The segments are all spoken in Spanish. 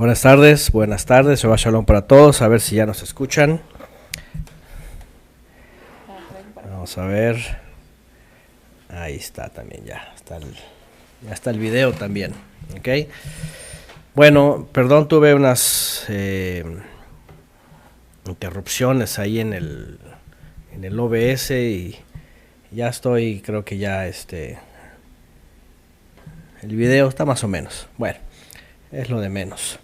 Buenas tardes, Shabbat Shalom para todos, a ver si ya nos escuchan. Vamos a ver, ahí está también, ya está el video también, ¿ok? Bueno, perdón, tuve unas interrupciones ahí en el OBS y ya estoy, creo que ya el video está más o menos, bueno, es lo de menos.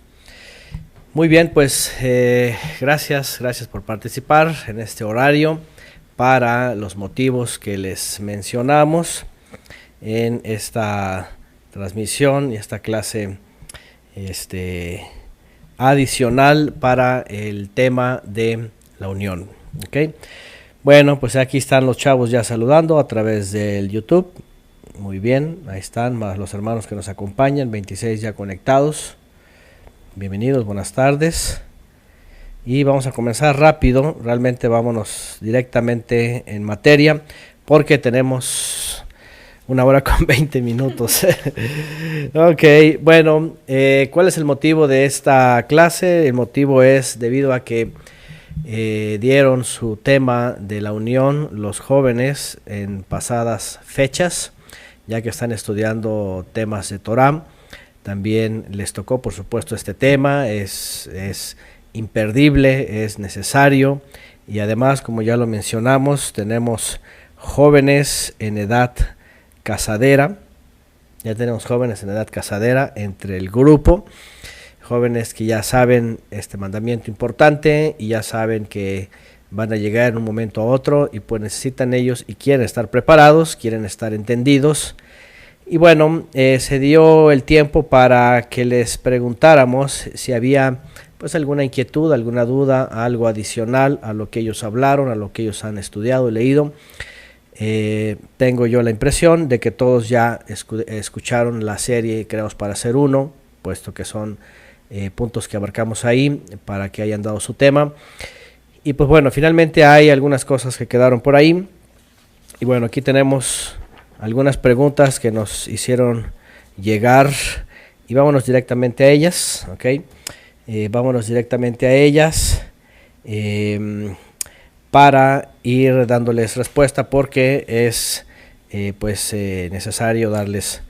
Muy bien, pues gracias por participar en este horario para los motivos que les mencionamos en esta transmisión y esta clase adicional para el tema de la unión. ¿Okay? Bueno, pues aquí están los chavos ya saludando a través del YouTube. Muy bien, ahí están más los hermanos que nos acompañan, 26 ya conectados. Bienvenidos, buenas tardes. Y vamos a comenzar rápido, realmente vámonos directamente en materia, porque tenemos 1 hora con 20 minutos. Ok, bueno, ¿cuál es el motivo de esta clase? El motivo es debido a que dieron su tema de la unión los jóvenes en pasadas fechas, ya que están estudiando temas de Torah. También les tocó, por supuesto, este tema, es imperdible, es necesario, y además, como ya lo mencionamos, tenemos jóvenes en edad casadera, entre el grupo, jóvenes que ya saben este mandamiento importante y ya saben que van a llegar en un momento a otro y pues necesitan ellos y quieren estar preparados, quieren estar entendidos. Y bueno, se dio el tiempo para que les preguntáramos si había pues alguna inquietud, alguna duda, algo adicional a lo que ellos hablaron, a lo que ellos han estudiado y leído. Tengo yo la impresión de que todos ya escucharon la serie Creados para Ser Uno, puesto que son puntos que abarcamos ahí para que hayan dado su tema. Y pues bueno, finalmente hay algunas cosas que quedaron por ahí. Y bueno, aquí tenemos algunas preguntas que nos hicieron llegar y vámonos directamente a ellas, ¿ok? Vámonos directamente a ellas para ir dándoles respuesta porque es necesario darles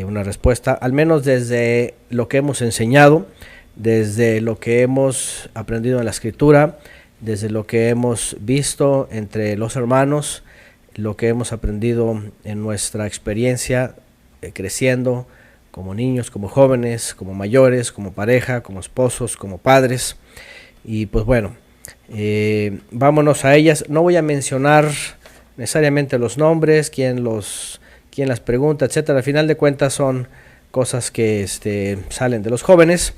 una respuesta, al menos desde lo que hemos enseñado, desde lo que hemos aprendido en la escritura, desde lo que hemos visto entre los hermanos, lo que hemos aprendido en nuestra experiencia creciendo como niños, como jóvenes, como mayores, como pareja, como esposos, como padres. Y pues bueno, vámonos a ellas. No voy a mencionar necesariamente los nombres, quién las pregunta, etcétera. Al final de cuentas son cosas que salen de los jóvenes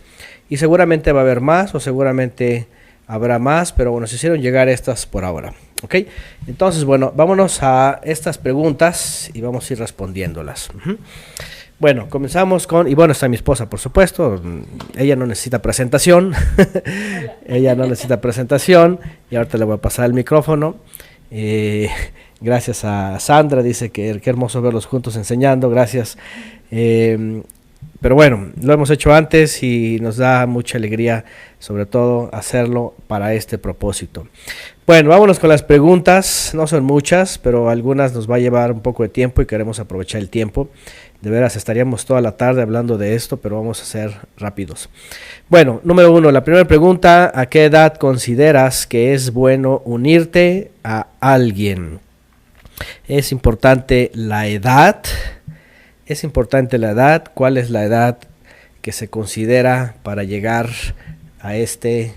y seguramente va a haber más o seguramente habrá más, pero bueno, se hicieron llegar estas por ahora. ¿Ok? Entonces, bueno, vámonos a estas preguntas y vamos a ir respondiéndolas. Bueno, comenzamos con, y bueno, está mi esposa, por supuesto, ella no necesita presentación, ella no necesita presentación, y ahorita le voy a pasar el micrófono. Gracias a Sandra, dice que qué hermoso verlos juntos enseñando, gracias. Pero bueno, lo hemos hecho antes y nos da mucha alegría, sobre todo, hacerlo para este propósito. Bueno, vámonos con las preguntas, no son muchas, pero algunas nos va a llevar un poco de tiempo y queremos aprovechar el tiempo. De veras, estaríamos toda la tarde hablando de esto, pero vamos a ser rápidos. Bueno, número 1, la primera pregunta, ¿a qué edad consideras que es bueno unirte a alguien? Es importante la edad. ¿Cuál es la edad que se considera para llegar a esta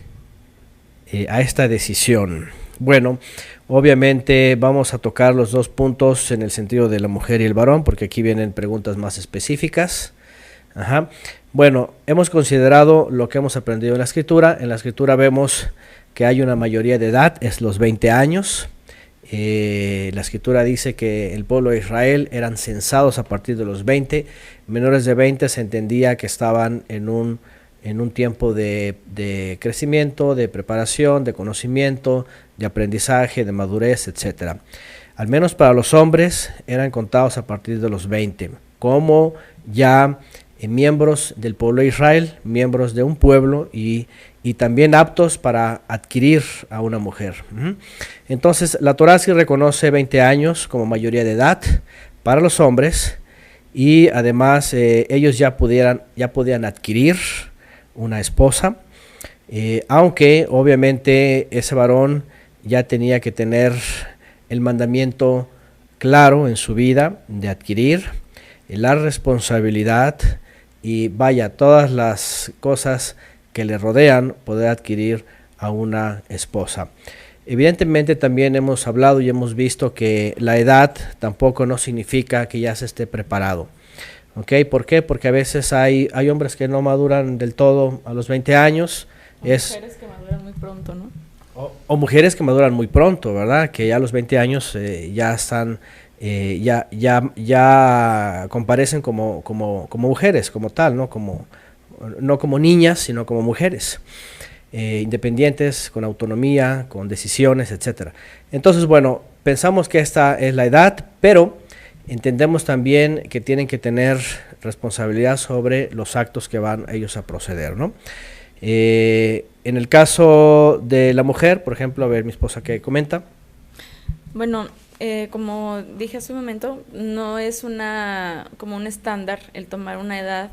decisión? Bueno, obviamente vamos a tocar los dos puntos en el sentido de la mujer y el varón, porque aquí vienen preguntas más específicas. Bueno, hemos considerado lo que hemos aprendido en la escritura. En la escritura vemos que hay una mayoría de edad, es los 20 años. La escritura dice que el pueblo de Israel eran censados a partir de los 20. Menores de 20 se entendía que estaban en un tiempo de crecimiento, de preparación, de conocimiento, de aprendizaje, de madurez, etc. Al menos para los hombres eran contados a partir de los 20, como ya miembros del pueblo de Israel, miembros de un pueblo y también aptos para adquirir a una mujer. Entonces la Torá sí reconoce 20 años como mayoría de edad para los hombres y además ellos ya podían adquirir una esposa, aunque obviamente ese varón ya tenía que tener el mandamiento claro en su vida de adquirir la responsabilidad y todas las cosas que le rodean, poder adquirir a una esposa. Evidentemente también hemos hablado y hemos visto que la edad tampoco no significa que ya se esté preparado. ¿Okay? ¿Por qué? Porque a veces hay hombres que no maduran del todo a los 20 años. Mujeres que maduran muy pronto, ¿no? O mujeres que maduran muy pronto, ¿verdad? Que ya a los 20 años ya están, ya comparecen como mujeres, como tal, ¿no? No como niñas, sino como mujeres, independientes, con autonomía, con decisiones, etcétera. Entonces, bueno, pensamos que esta es la edad, pero entendemos también que tienen que tener responsabilidad sobre los actos que van ellos a proceder, ¿no? En el caso de la mujer, por ejemplo, a ver mi esposa qué comenta. Bueno, como dije hace un momento, no es como un estándar el tomar una edad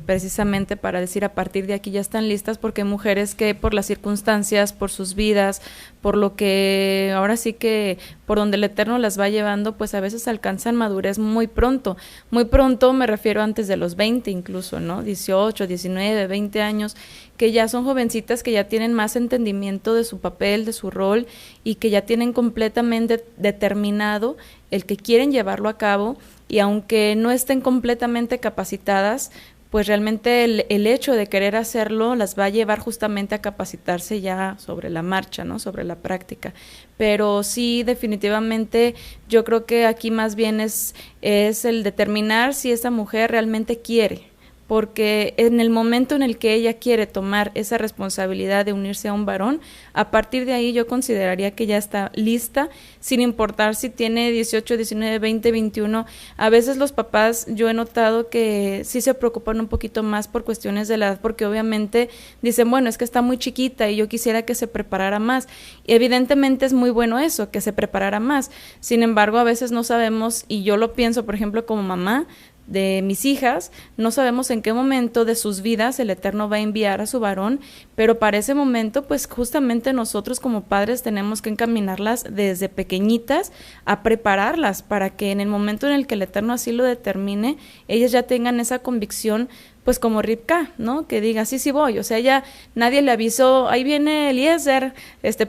precisamente para decir a partir de aquí ya están listas, porque hay mujeres que por las circunstancias, por sus vidas, por lo que ahora sí que por donde el Eterno las va llevando, pues a veces alcanzan madurez muy pronto me refiero antes de los 20 incluso, ¿no? 18, 19, 20 años, que ya son jovencitas que ya tienen más entendimiento de su papel, de su rol y que ya tienen completamente determinado el que quieren llevarlo a cabo, y aunque no estén completamente capacitadas, pues realmente el hecho de querer hacerlo las va a llevar justamente a capacitarse ya sobre la marcha, ¿no? Sobre la práctica. Pero sí, definitivamente, yo creo que aquí más bien es el determinar si esa mujer realmente quiere, porque en el momento en el que ella quiere tomar esa responsabilidad de unirse a un varón, a partir de ahí yo consideraría que ya está lista, sin importar si tiene 18, 19, 20, 21. A veces los papás, yo he notado que sí se preocupan un poquito más por cuestiones de la edad, porque obviamente dicen, bueno, es que está muy chiquita y yo quisiera que se preparara más. Y evidentemente es muy bueno eso, que se preparara más. Sin embargo, a veces no sabemos, y yo lo pienso, por ejemplo, como mamá de mis hijas, no sabemos en qué momento de sus vidas el Eterno va a enviar a su varón, pero para ese momento pues justamente nosotros como padres tenemos que encaminarlas desde pequeñitas a prepararlas para que en el momento en el que el Eterno así lo determine, ellas ya tengan esa convicción, pues como Ribka, ¿no? Que diga, sí voy, o sea, ya nadie le avisó, ahí viene Eliezer,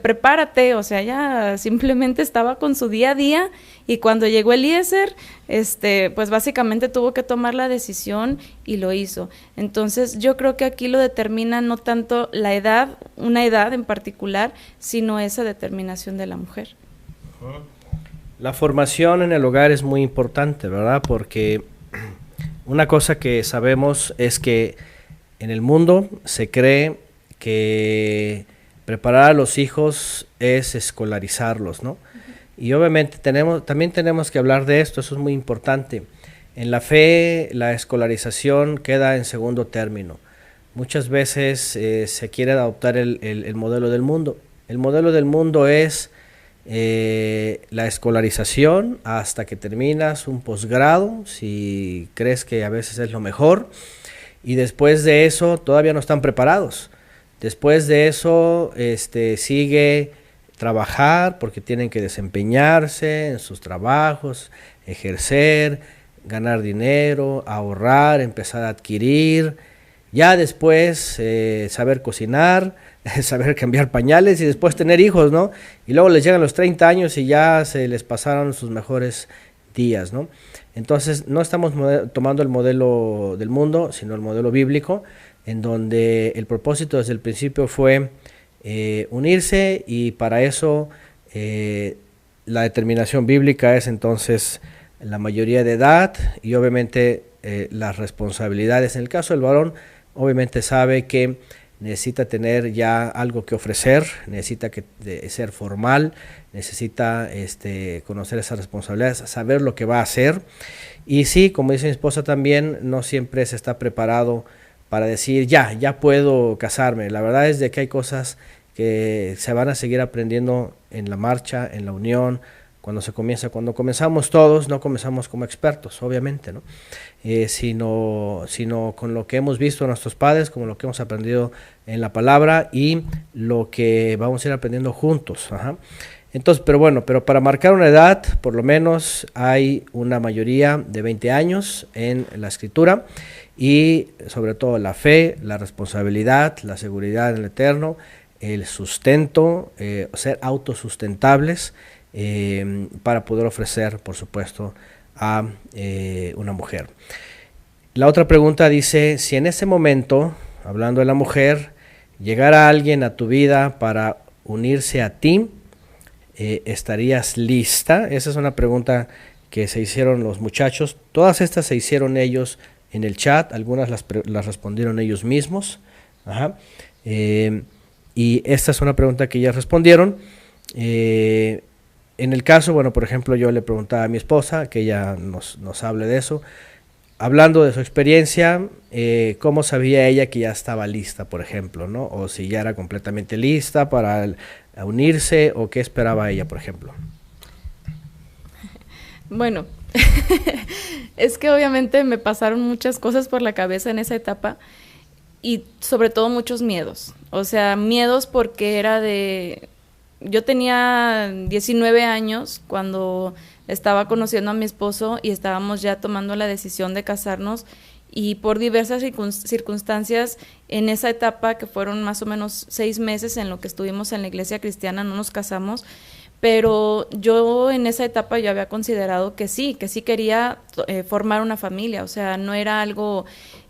prepárate, o sea, ella simplemente estaba con su día a día, y cuando llegó Eliezer, pues básicamente tuvo que tomar la decisión y lo hizo. Entonces, yo creo que aquí lo determina no tanto la edad, una edad en particular, sino esa determinación de la mujer. La formación en el hogar es muy importante, ¿verdad? Porque una cosa que sabemos es que en el mundo se cree que preparar a los hijos es escolarizarlos, ¿no? Y obviamente también tenemos que hablar de esto, eso es muy importante. En la fe, la escolarización queda en segundo término. Muchas veces se quiere adoptar el modelo del mundo. El modelo del mundo es la escolarización hasta que terminas un posgrado, si crees que a veces es lo mejor, y después de eso todavía no están preparados. Después de eso sigue trabajar porque tienen que desempeñarse en sus trabajos, ejercer, ganar dinero, ahorrar, empezar a adquirir, ya después saber cocinar, saber cambiar pañales y después tener hijos, ¿no? Y luego les llegan los 30 años y ya se les pasaron sus mejores días, ¿no? Entonces no estamos tomando el modelo del mundo, sino el modelo bíblico, en donde el propósito desde el principio fue unirse, y para eso la determinación bíblica es entonces la mayoría de edad y obviamente las responsabilidades. En el caso del varón, obviamente sabe que necesita tener ya algo que ofrecer, necesita ser formal, necesita conocer esas responsabilidades, saber lo que va a hacer. Y sí, como dice mi esposa también, no siempre se está preparado para decir ya puedo casarme. La verdad es de que hay cosas que se van a seguir aprendiendo en la marcha, en la unión, cuando comenzamos todos, no comenzamos como expertos, obviamente, ¿no? Sino con lo que hemos visto de nuestros padres, como lo que hemos aprendido en la palabra y lo que vamos a ir aprendiendo juntos. Ajá. Entonces, pero para marcar una edad, por lo menos hay una mayoría de 20 años en la Escritura, y sobre todo la fe, la responsabilidad, la seguridad en el eterno, el sustento, ser autosustentables, para poder ofrecer, por supuesto, a una mujer. La otra pregunta dice, si en ese momento, hablando de la mujer, llegara alguien a tu vida para unirse a ti, ¿estarías lista? Esa es una pregunta que se hicieron los muchachos. Todas estas se hicieron ellos en el chat, algunas las respondieron ellos mismos. Ajá. Y esta es una pregunta que ellas respondieron. En el caso, por ejemplo, yo le preguntaba a mi esposa, que ella nos hable de eso, hablando de su experiencia, cómo sabía ella que ya estaba lista, por ejemplo, ¿no? O si ya era completamente lista para unirse, o qué esperaba ella, por ejemplo. Bueno, es que obviamente me pasaron muchas cosas por la cabeza en esa etapa, y sobre todo muchos miedos. O sea, miedos porque yo tenía 19 años cuando estaba conociendo a mi esposo y estábamos ya tomando la decisión de casarnos, y por diversas circunstancias en esa etapa, que fueron más o menos 6 meses en lo que estuvimos en la iglesia cristiana, no nos casamos, pero yo en esa etapa yo había considerado que sí quería formar una familia. O sea, no era algo,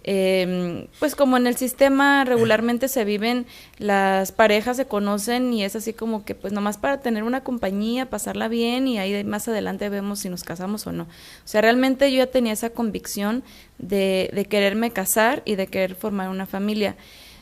pues como en el sistema regularmente se viven, las parejas se conocen y es así como que pues nomás para tener una compañía, pasarla bien, y ahí más adelante vemos si nos casamos o no. O sea, realmente yo ya tenía esa convicción de quererme casar y de querer formar una familia.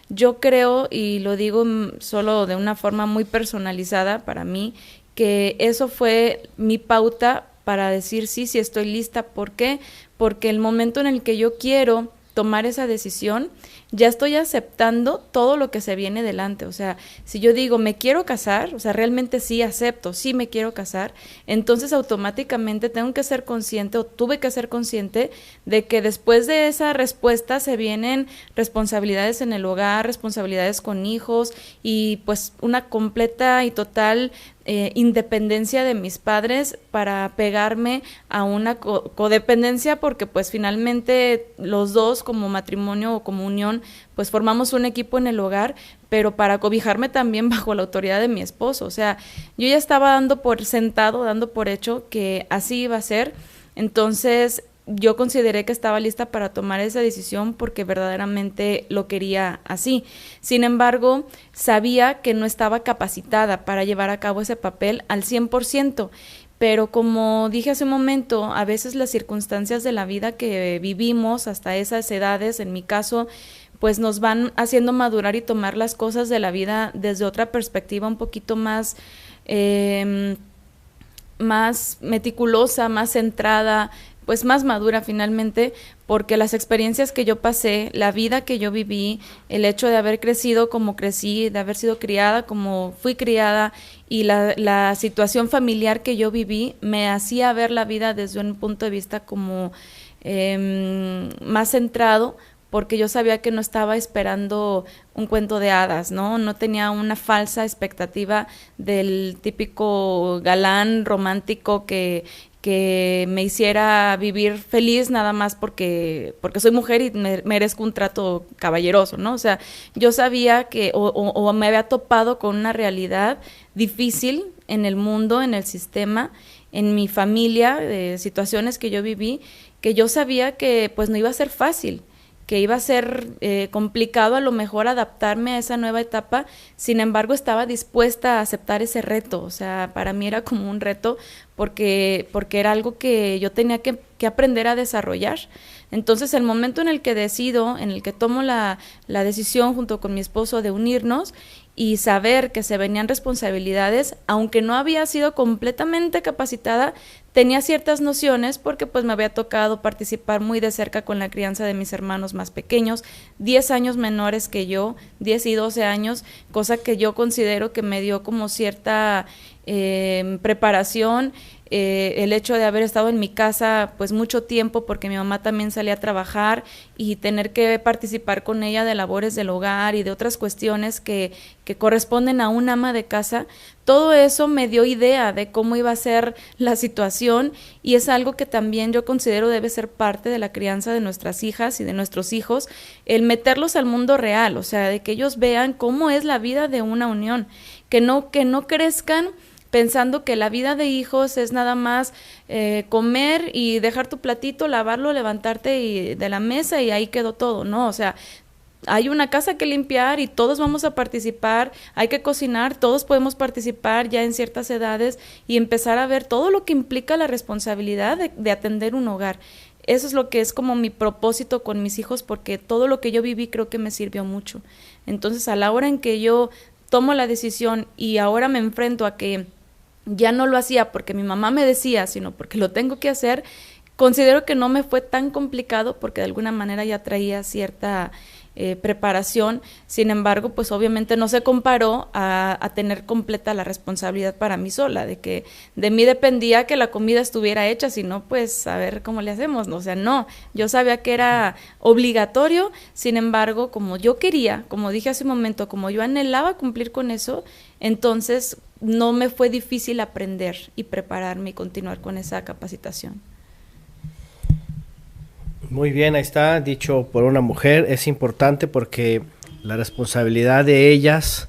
Yo creo, y lo digo solo de una forma muy personalizada para mí, que eso fue mi pauta para decir sí estoy lista. ¿Por qué? Porque el momento en el que yo quiero tomar esa decisión, ya estoy aceptando todo lo que se viene delante. O sea, si yo digo me quiero casar, o sea, realmente sí acepto, sí me quiero casar, entonces automáticamente tengo que ser consciente, o tuve que ser consciente, de que después de esa respuesta se vienen responsabilidades en el hogar, responsabilidades con hijos, y pues una completa y total independencia de mis padres para pegarme a una codependencia, porque pues finalmente los dos como matrimonio o como unión pues formamos un equipo en el hogar, pero para cobijarme también bajo la autoridad de mi esposo. O sea, yo ya estaba dando por hecho que así iba a ser. Entonces yo consideré que estaba lista para tomar esa decisión porque verdaderamente lo quería así. Sin embargo, sabía que no estaba capacitada para llevar a cabo ese papel al 100%, pero como dije hace un momento, a veces las circunstancias de la vida que vivimos hasta esas edades, en mi caso, pues nos van haciendo madurar y tomar las cosas de la vida desde otra perspectiva un poquito más meticulosa, más centrada, pues más madura finalmente, porque las experiencias que yo pasé, la vida que yo viví, el hecho de haber crecido como crecí, de haber sido criada como fui criada, y la situación familiar que yo viví me hacía ver la vida desde un punto de vista como más centrado, porque yo sabía que no estaba esperando un cuento de hadas, ¿no? No tenía una falsa expectativa del típico galán romántico que me hiciera vivir feliz nada más porque soy mujer y merezco un trato caballeroso, ¿no? O sea, yo sabía que o me había topado con una realidad difícil en el mundo, en el sistema, en mi familia, situaciones que yo viví, que yo sabía que pues no iba a ser fácil. que iba a ser complicado a lo mejor adaptarme a esa nueva etapa, sin embargo estaba dispuesta a aceptar ese reto, o sea, para mí era como un reto porque era algo que yo tenía que aprender a desarrollar. Entonces el momento en el que decido, en el que tomo la decisión junto con mi esposo de unirnos y saber que se venían responsabilidades, aunque no había sido completamente capacitada, tenía ciertas nociones porque pues me había tocado participar muy de cerca con la crianza de mis hermanos más pequeños, 10 años menores que yo, 10 y 12 años, cosa que yo considero que me dio como cierta preparación, el hecho de haber estado en mi casa pues mucho tiempo porque mi mamá también salía a trabajar y tener que participar con ella de labores del hogar y de otras cuestiones que corresponden a un ama de casa, todo eso me dio idea de cómo iba a ser la situación y es algo que también yo considero debe ser parte de la crianza de nuestras hijas y de nuestros hijos, el meterlos al mundo real, o sea, de que ellos vean cómo es la vida de una unión, que no crezcan pensando que la vida de hijos es nada más comer y dejar tu platito, lavarlo, levantarte de la mesa y ahí quedó todo, ¿no? O sea, hay una casa que limpiar y todos vamos a participar, hay que cocinar, todos podemos participar ya en ciertas edades y empezar a ver todo lo que implica la responsabilidad de atender un hogar. Eso es lo que es como mi propósito con mis hijos porque todo lo que yo viví creo que me sirvió mucho. Entonces, a la hora en que yo tomo la decisión y ahora me enfrento a que ya no lo hacía porque mi mamá me decía, sino porque lo tengo que hacer, considero que no me fue tan complicado porque de alguna manera ya traía cierta preparación, sin embargo, pues obviamente no se comparó a tener completa la responsabilidad para mí sola, de que de mí dependía que la comida estuviera hecha, si no, pues a ver cómo le hacemos, ¿no? O sea, no, yo sabía que era obligatorio, sin embargo, como yo quería, como dije hace un momento, como yo anhelaba cumplir con eso, entonces no me fue difícil aprender y prepararme y continuar con esa capacitación. Muy bien, ahí está, dicho por una mujer, es importante porque la responsabilidad de ellas,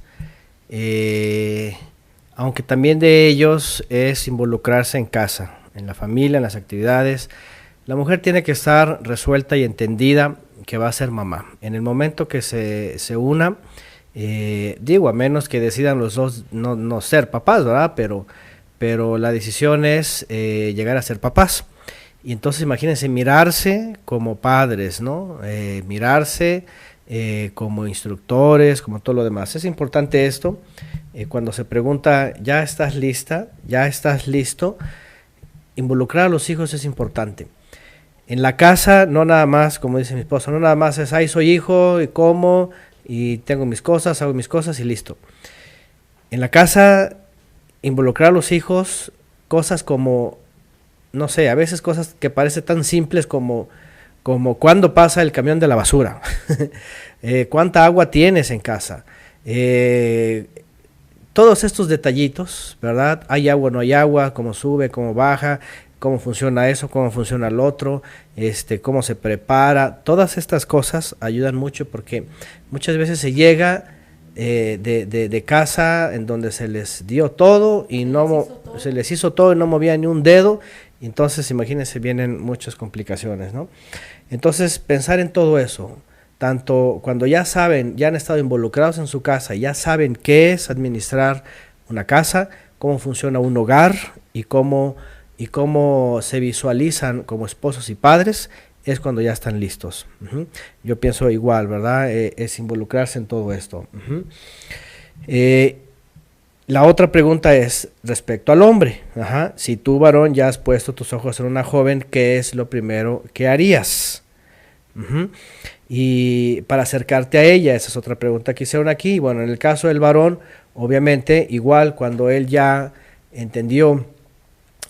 aunque también de ellos, es involucrarse en casa, en la familia, en las actividades. La mujer tiene que estar resuelta y entendida que va a ser mamá. En el momento que se una, digo, a menos que decidan los dos no ser papás, ¿verdad? Pero la decisión es llegar a ser papás. Y entonces imagínense mirarse como padres, ¿no? Mirarse como instructores, como todo lo demás. Es importante esto, cuando se pregunta, ¿ya estás lista? ¿Ya estás listo? Involucrar a los hijos es importante. En la casa, no nada más, como dice mi esposa, no nada más es, ay, soy hijo y como, y tengo mis cosas, hago mis cosas y listo. En la casa, involucrar a los hijos, cosas como, no sé, a veces cosas que parecen tan simples como cuándo pasa el camión de la basura, cuánta agua tienes en casa, todos estos detallitos, ¿verdad? Hay agua, no hay agua, cómo sube, cómo baja, cómo funciona eso, cómo funciona el otro, cómo se prepara, todas estas cosas ayudan mucho porque muchas veces se llega de casa en donde se les dio todo y se les hizo todo y no movía ni un dedo. Entonces, imagínense, vienen muchas complicaciones, ¿no? Entonces, pensar en todo eso, tanto cuando ya saben, ya han estado involucrados en su casa, ya saben qué es administrar una casa, cómo funciona un hogar y cómo se visualizan como esposos y padres, es cuando ya están listos. Yo pienso igual, ¿verdad? Es involucrarse en todo esto. La otra pregunta es respecto al hombre. Si tú, varón, ya has puesto tus ojos en una joven, ¿qué es lo primero que harías? Y para acercarte a ella, esa es otra pregunta que hicieron aquí. Bueno, en el caso del varón, obviamente, igual cuando él ya entendió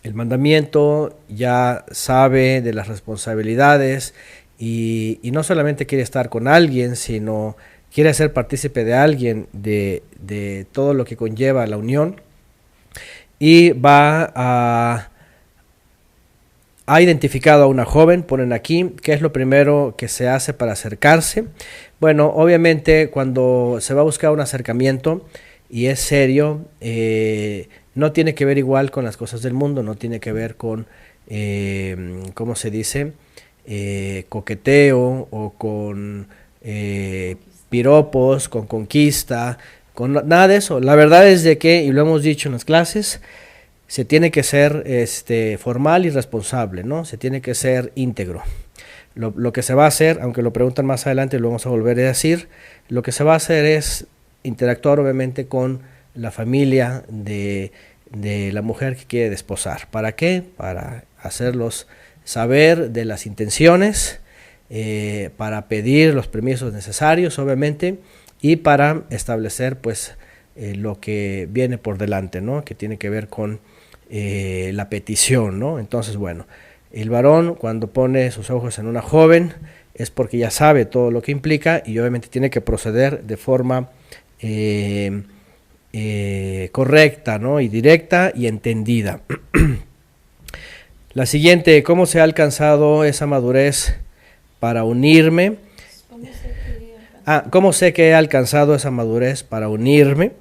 el mandamiento, ya sabe de las responsabilidades y no solamente quiere estar con alguien, sino quiere ser partícipe de alguien, de todo lo que conlleva la unión, y ha identificado a una joven. Ponen aquí, ¿qué es lo primero que se hace para acercarse? Bueno, obviamente cuando se va a buscar un acercamiento y es serio, no tiene que ver igual con las cosas del mundo, no tiene que ver con, ¿cómo se dice?, coqueteo o con piropos, con conquista, con nada de eso. La verdad es de que, y lo hemos dicho en las clases, se tiene que ser formal y responsable, ¿no? Se tiene que ser íntegro. Lo que se va a hacer, aunque lo preguntan más adelante y lo vamos a volver a decir, lo que se va a hacer es interactuar obviamente con la familia de la mujer que quiere desposar. ¿Para qué? Para hacerlos saber de las intenciones, para pedir los permisos necesarios obviamente y para establecer pues lo que viene por delante, ¿no? Que tiene que ver con la petición, ¿no? Entonces, bueno, el varón cuando pone sus ojos en una joven es porque ya sabe todo lo que implica y obviamente tiene que proceder de forma correcta, ¿no? Y directa y entendida. La siguiente, ¿cómo se ha alcanzado esa madurez para unirme? ¿Cómo sé que he alcanzado esa madurez para unirme?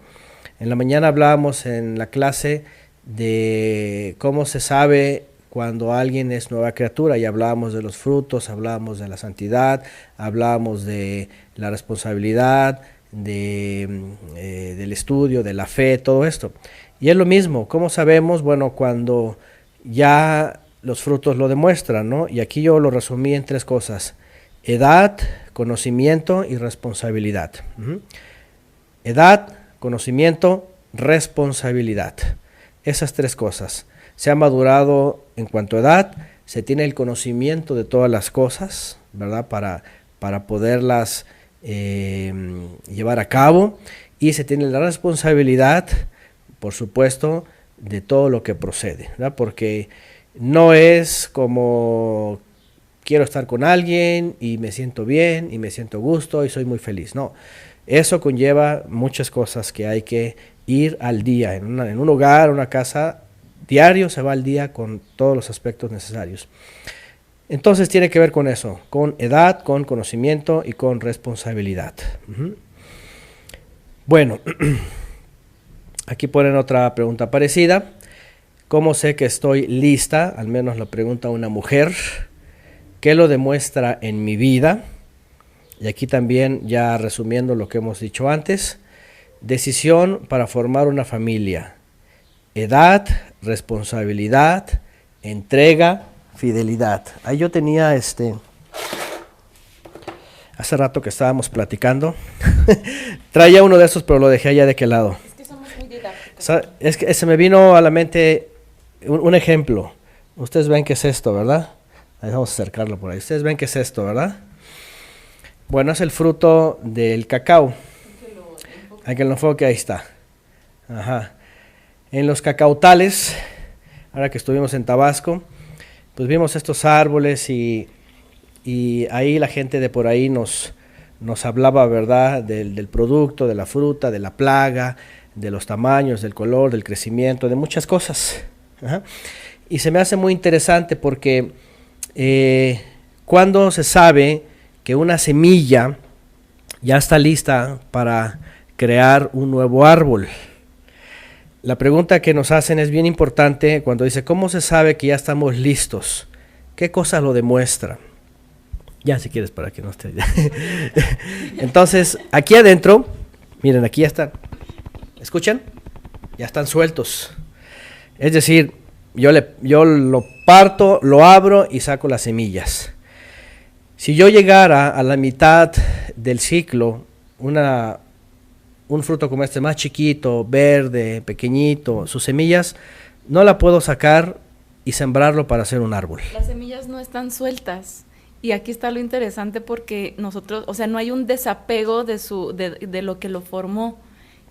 En la mañana hablábamos en la clase de cómo se sabe cuando alguien es nueva criatura y hablábamos de los frutos, hablábamos de la santidad, hablábamos de la responsabilidad, del estudio, de la fe, todo esto. Y es lo mismo, ¿cómo sabemos? Bueno, cuando ya los frutos lo demuestran, ¿no? Y aquí yo lo resumí en 3 cosas: edad, conocimiento y responsabilidad. Edad, conocimiento, responsabilidad. Esas 3 cosas. Se ha madurado en cuanto a edad, se tiene el conocimiento de todas las cosas, ¿verdad? Para poderlas llevar a cabo, y se tiene la responsabilidad, por supuesto, de todo lo que procede, ¿verdad? Porque no es como quiero estar con alguien y me siento bien y me siento a gusto y soy muy feliz. No, eso conlleva muchas cosas que hay que ir al día. En un hogar, una casa, diario se va al día con todos los aspectos necesarios. Entonces tiene que ver con eso, con edad, con conocimiento y con responsabilidad. Bueno, aquí ponen otra pregunta parecida. ¿Cómo sé que estoy lista? Al menos lo pregunta una mujer. ¿Qué lo demuestra en mi vida? Y aquí también, ya resumiendo lo que hemos dicho antes, decisión para formar una familia, edad, responsabilidad, entrega, fidelidad. Ahí yo tenía hace rato que estábamos platicando, traía uno de esos pero lo dejé allá de qué lado. Es que somos muy didácticos. Es que se me vino a la mente un ejemplo. Ustedes ven qué es esto, ¿verdad? Ahí vamos a acercarlo por ahí. Ustedes ven qué es esto, ¿verdad? Bueno, es el fruto del cacao. Hay que lo enfoque, ahí está. Ajá. En los cacautales, ahora que estuvimos en Tabasco, pues vimos estos árboles y ahí la gente de por ahí nos hablaba, ¿verdad? Del producto, de la fruta, de la plaga, de los tamaños, del color, del crecimiento, de muchas cosas. Ajá. Y se me hace muy interesante porque cuando se sabe que una semilla ya está lista para crear un nuevo árbol. La pregunta que nos hacen es bien importante cuando dice, ¿cómo se sabe que ya estamos listos? ¿Qué cosa lo demuestra? Ya, si quieres, para que no esté. Entonces, aquí adentro, miren, aquí ya están. ¿Escuchan? Ya están sueltos. Es decir, yo lo parto, lo abro y saco las semillas. Si yo llegara a la mitad del ciclo, un fruto como este, más chiquito, verde, pequeñito, sus semillas, no la puedo sacar y sembrarlo para hacer un árbol. Las semillas no están sueltas. Y aquí está lo interesante porque nosotros, o sea, no hay un desapego de lo que lo formó.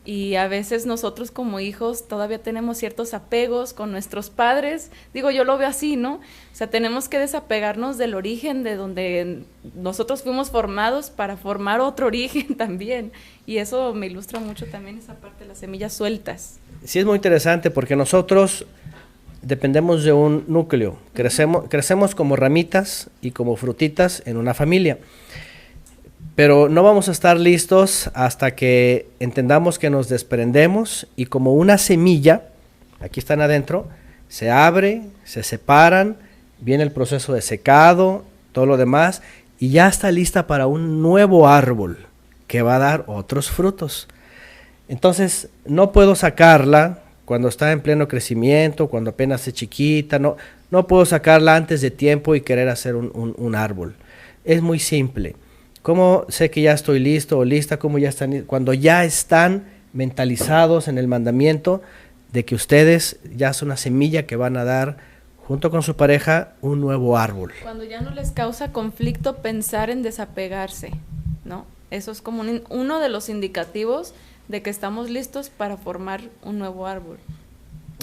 Y a veces nosotros como hijos todavía tenemos ciertos apegos con nuestros padres. Digo, yo lo veo así, ¿no? O sea, tenemos que desapegarnos del origen de donde nosotros fuimos formados para formar otro origen también. Y eso me ilustra mucho también esa parte de las semillas sueltas. Sí, es muy interesante porque nosotros dependemos de un núcleo. Crecemos como ramitas y como frutitas en una familia. Pero no vamos a estar listos hasta que entendamos que nos desprendemos y como una semilla, aquí están adentro, se abre, se separan, viene el proceso de secado, todo lo demás, y ya está lista para un nuevo árbol que va a dar otros frutos. Entonces, no puedo sacarla cuando está en pleno crecimiento, cuando apenas es chiquita, no puedo sacarla antes de tiempo y querer hacer un árbol. Es muy simple. ¿Cómo sé que ya estoy listo o lista? ¿Cómo ya están? Cuando ya están mentalizados en el mandamiento de que ustedes ya son una semilla que van a dar junto con su pareja un nuevo árbol. Cuando ya no les causa conflicto pensar en desapegarse, ¿no? Eso es como uno de los indicativos de que estamos listos para formar un nuevo árbol.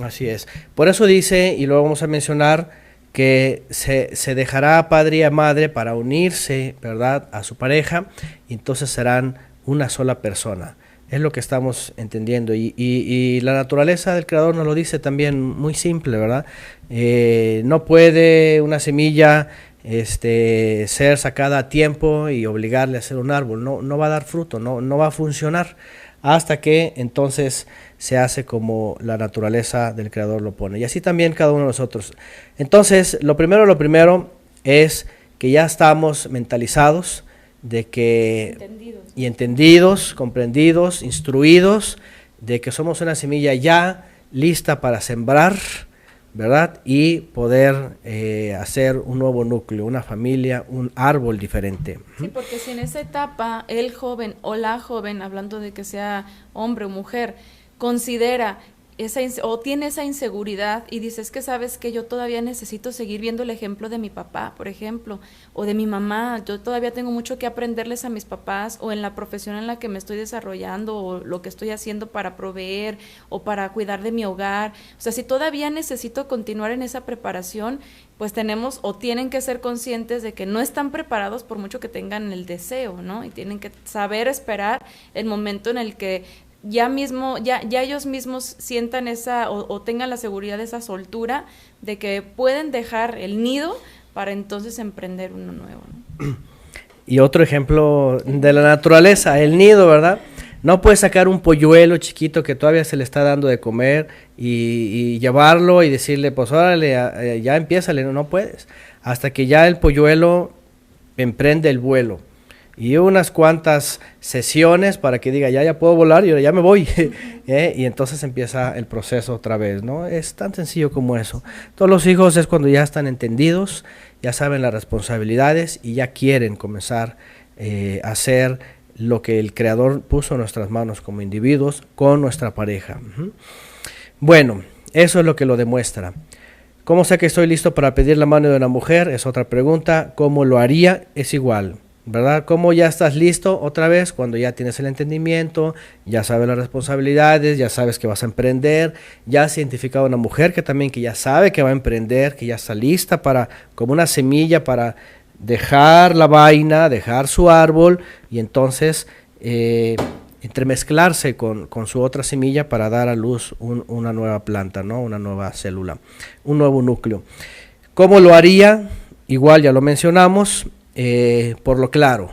Así es. Por eso dice, y lo vamos a mencionar, que se dejará a padre y a madre para unirse, ¿verdad?, a su pareja, y entonces serán una sola persona. Es lo que estamos entendiendo, y la naturaleza del Creador nos lo dice también muy simple, ¿verdad? No puede una semilla ser sacada a tiempo y obligarle a hacer un árbol, no va a dar fruto, no va a funcionar, hasta que entonces se hace como la naturaleza del Creador lo pone. Y así también cada uno de nosotros. Entonces, lo primero es que ya estamos mentalizados de que entendidos, comprendidos, instruidos, de que somos una semilla ya lista para sembrar, ¿verdad? Y poder hacer un nuevo núcleo, una familia, un árbol diferente. Sí, porque si en esa etapa el joven o la joven, hablando de que sea hombre o mujer, considera o tiene esa inseguridad y dices que sabes que yo todavía necesito seguir viendo el ejemplo de mi papá, por ejemplo, o de mi mamá, yo todavía tengo mucho que aprenderles a mis papás, o en la profesión en la que me estoy desarrollando, o lo que estoy haciendo para proveer o para cuidar de mi hogar. O sea, si todavía necesito continuar en esa preparación, pues tenemos o tienen que ser conscientes de que no están preparados por mucho que tengan el deseo, ¿no? Y tienen que saber esperar el momento en el que ya ellos mismos sientan esa o tengan la seguridad de esa soltura de que pueden dejar el nido para entonces emprender uno nuevo, ¿no? Y otro ejemplo de la naturaleza, el nido, ¿verdad? No puedes sacar un polluelo chiquito que todavía se le está dando de comer y llevarlo y decirle, pues órale, ya empiézale, no puedes, hasta que ya el polluelo emprende el vuelo. Y unas cuantas sesiones para que diga, ya puedo volar y ahora ya me voy. Y entonces empieza el proceso otra vez, ¿no? Es tan sencillo como eso. Todos los hijos es cuando ya están entendidos, ya saben las responsabilidades y ya quieren comenzar a hacer lo que el Creador puso en nuestras manos como individuos con nuestra pareja. Bueno, eso es lo que lo demuestra. ¿Cómo sé que estoy listo para pedir la mano de una mujer? Es otra pregunta. ¿Cómo lo haría? Es igual, ¿verdad? ¿Cómo ya estás listo otra vez? Cuando ya tienes el entendimiento, ya sabes las responsabilidades, ya sabes que vas a emprender, ya has identificado a una mujer que ya sabe que va a emprender, que ya está lista para, como una semilla para dejar la vaina, dejar su árbol y entonces entremezclarse con su otra semilla para dar a luz una nueva planta, ¿no? Una nueva célula, un nuevo núcleo. ¿Cómo lo haría? Igual ya lo mencionamos. Por lo claro,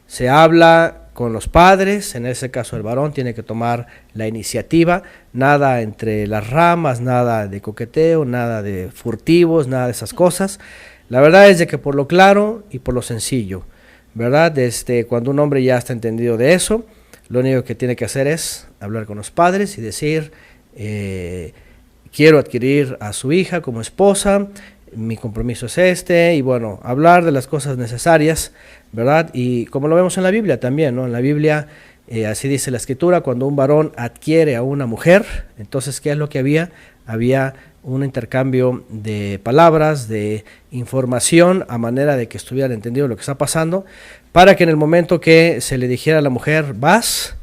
se habla con los padres, en ese caso el varón tiene que tomar la iniciativa, nada entre las ramas, nada de coqueteo, nada de furtivos, nada de esas cosas. La verdad es de que por lo claro y por lo sencillo, ¿verdad? Cuando un hombre ya está entendido de eso, lo único que tiene que hacer es hablar con los padres y decir, quiero adquirir a su hija como esposa, mi compromiso es y bueno, hablar de las cosas necesarias, ¿verdad? Y como lo vemos en la Biblia también, ¿no? En la Biblia, así dice la Escritura, cuando un varón adquiere a una mujer, entonces, ¿qué es lo que había? Había un intercambio de palabras, de información, a manera de que estuvieran entendido lo que está pasando, para que en el momento que se le dijera a la mujer, vas,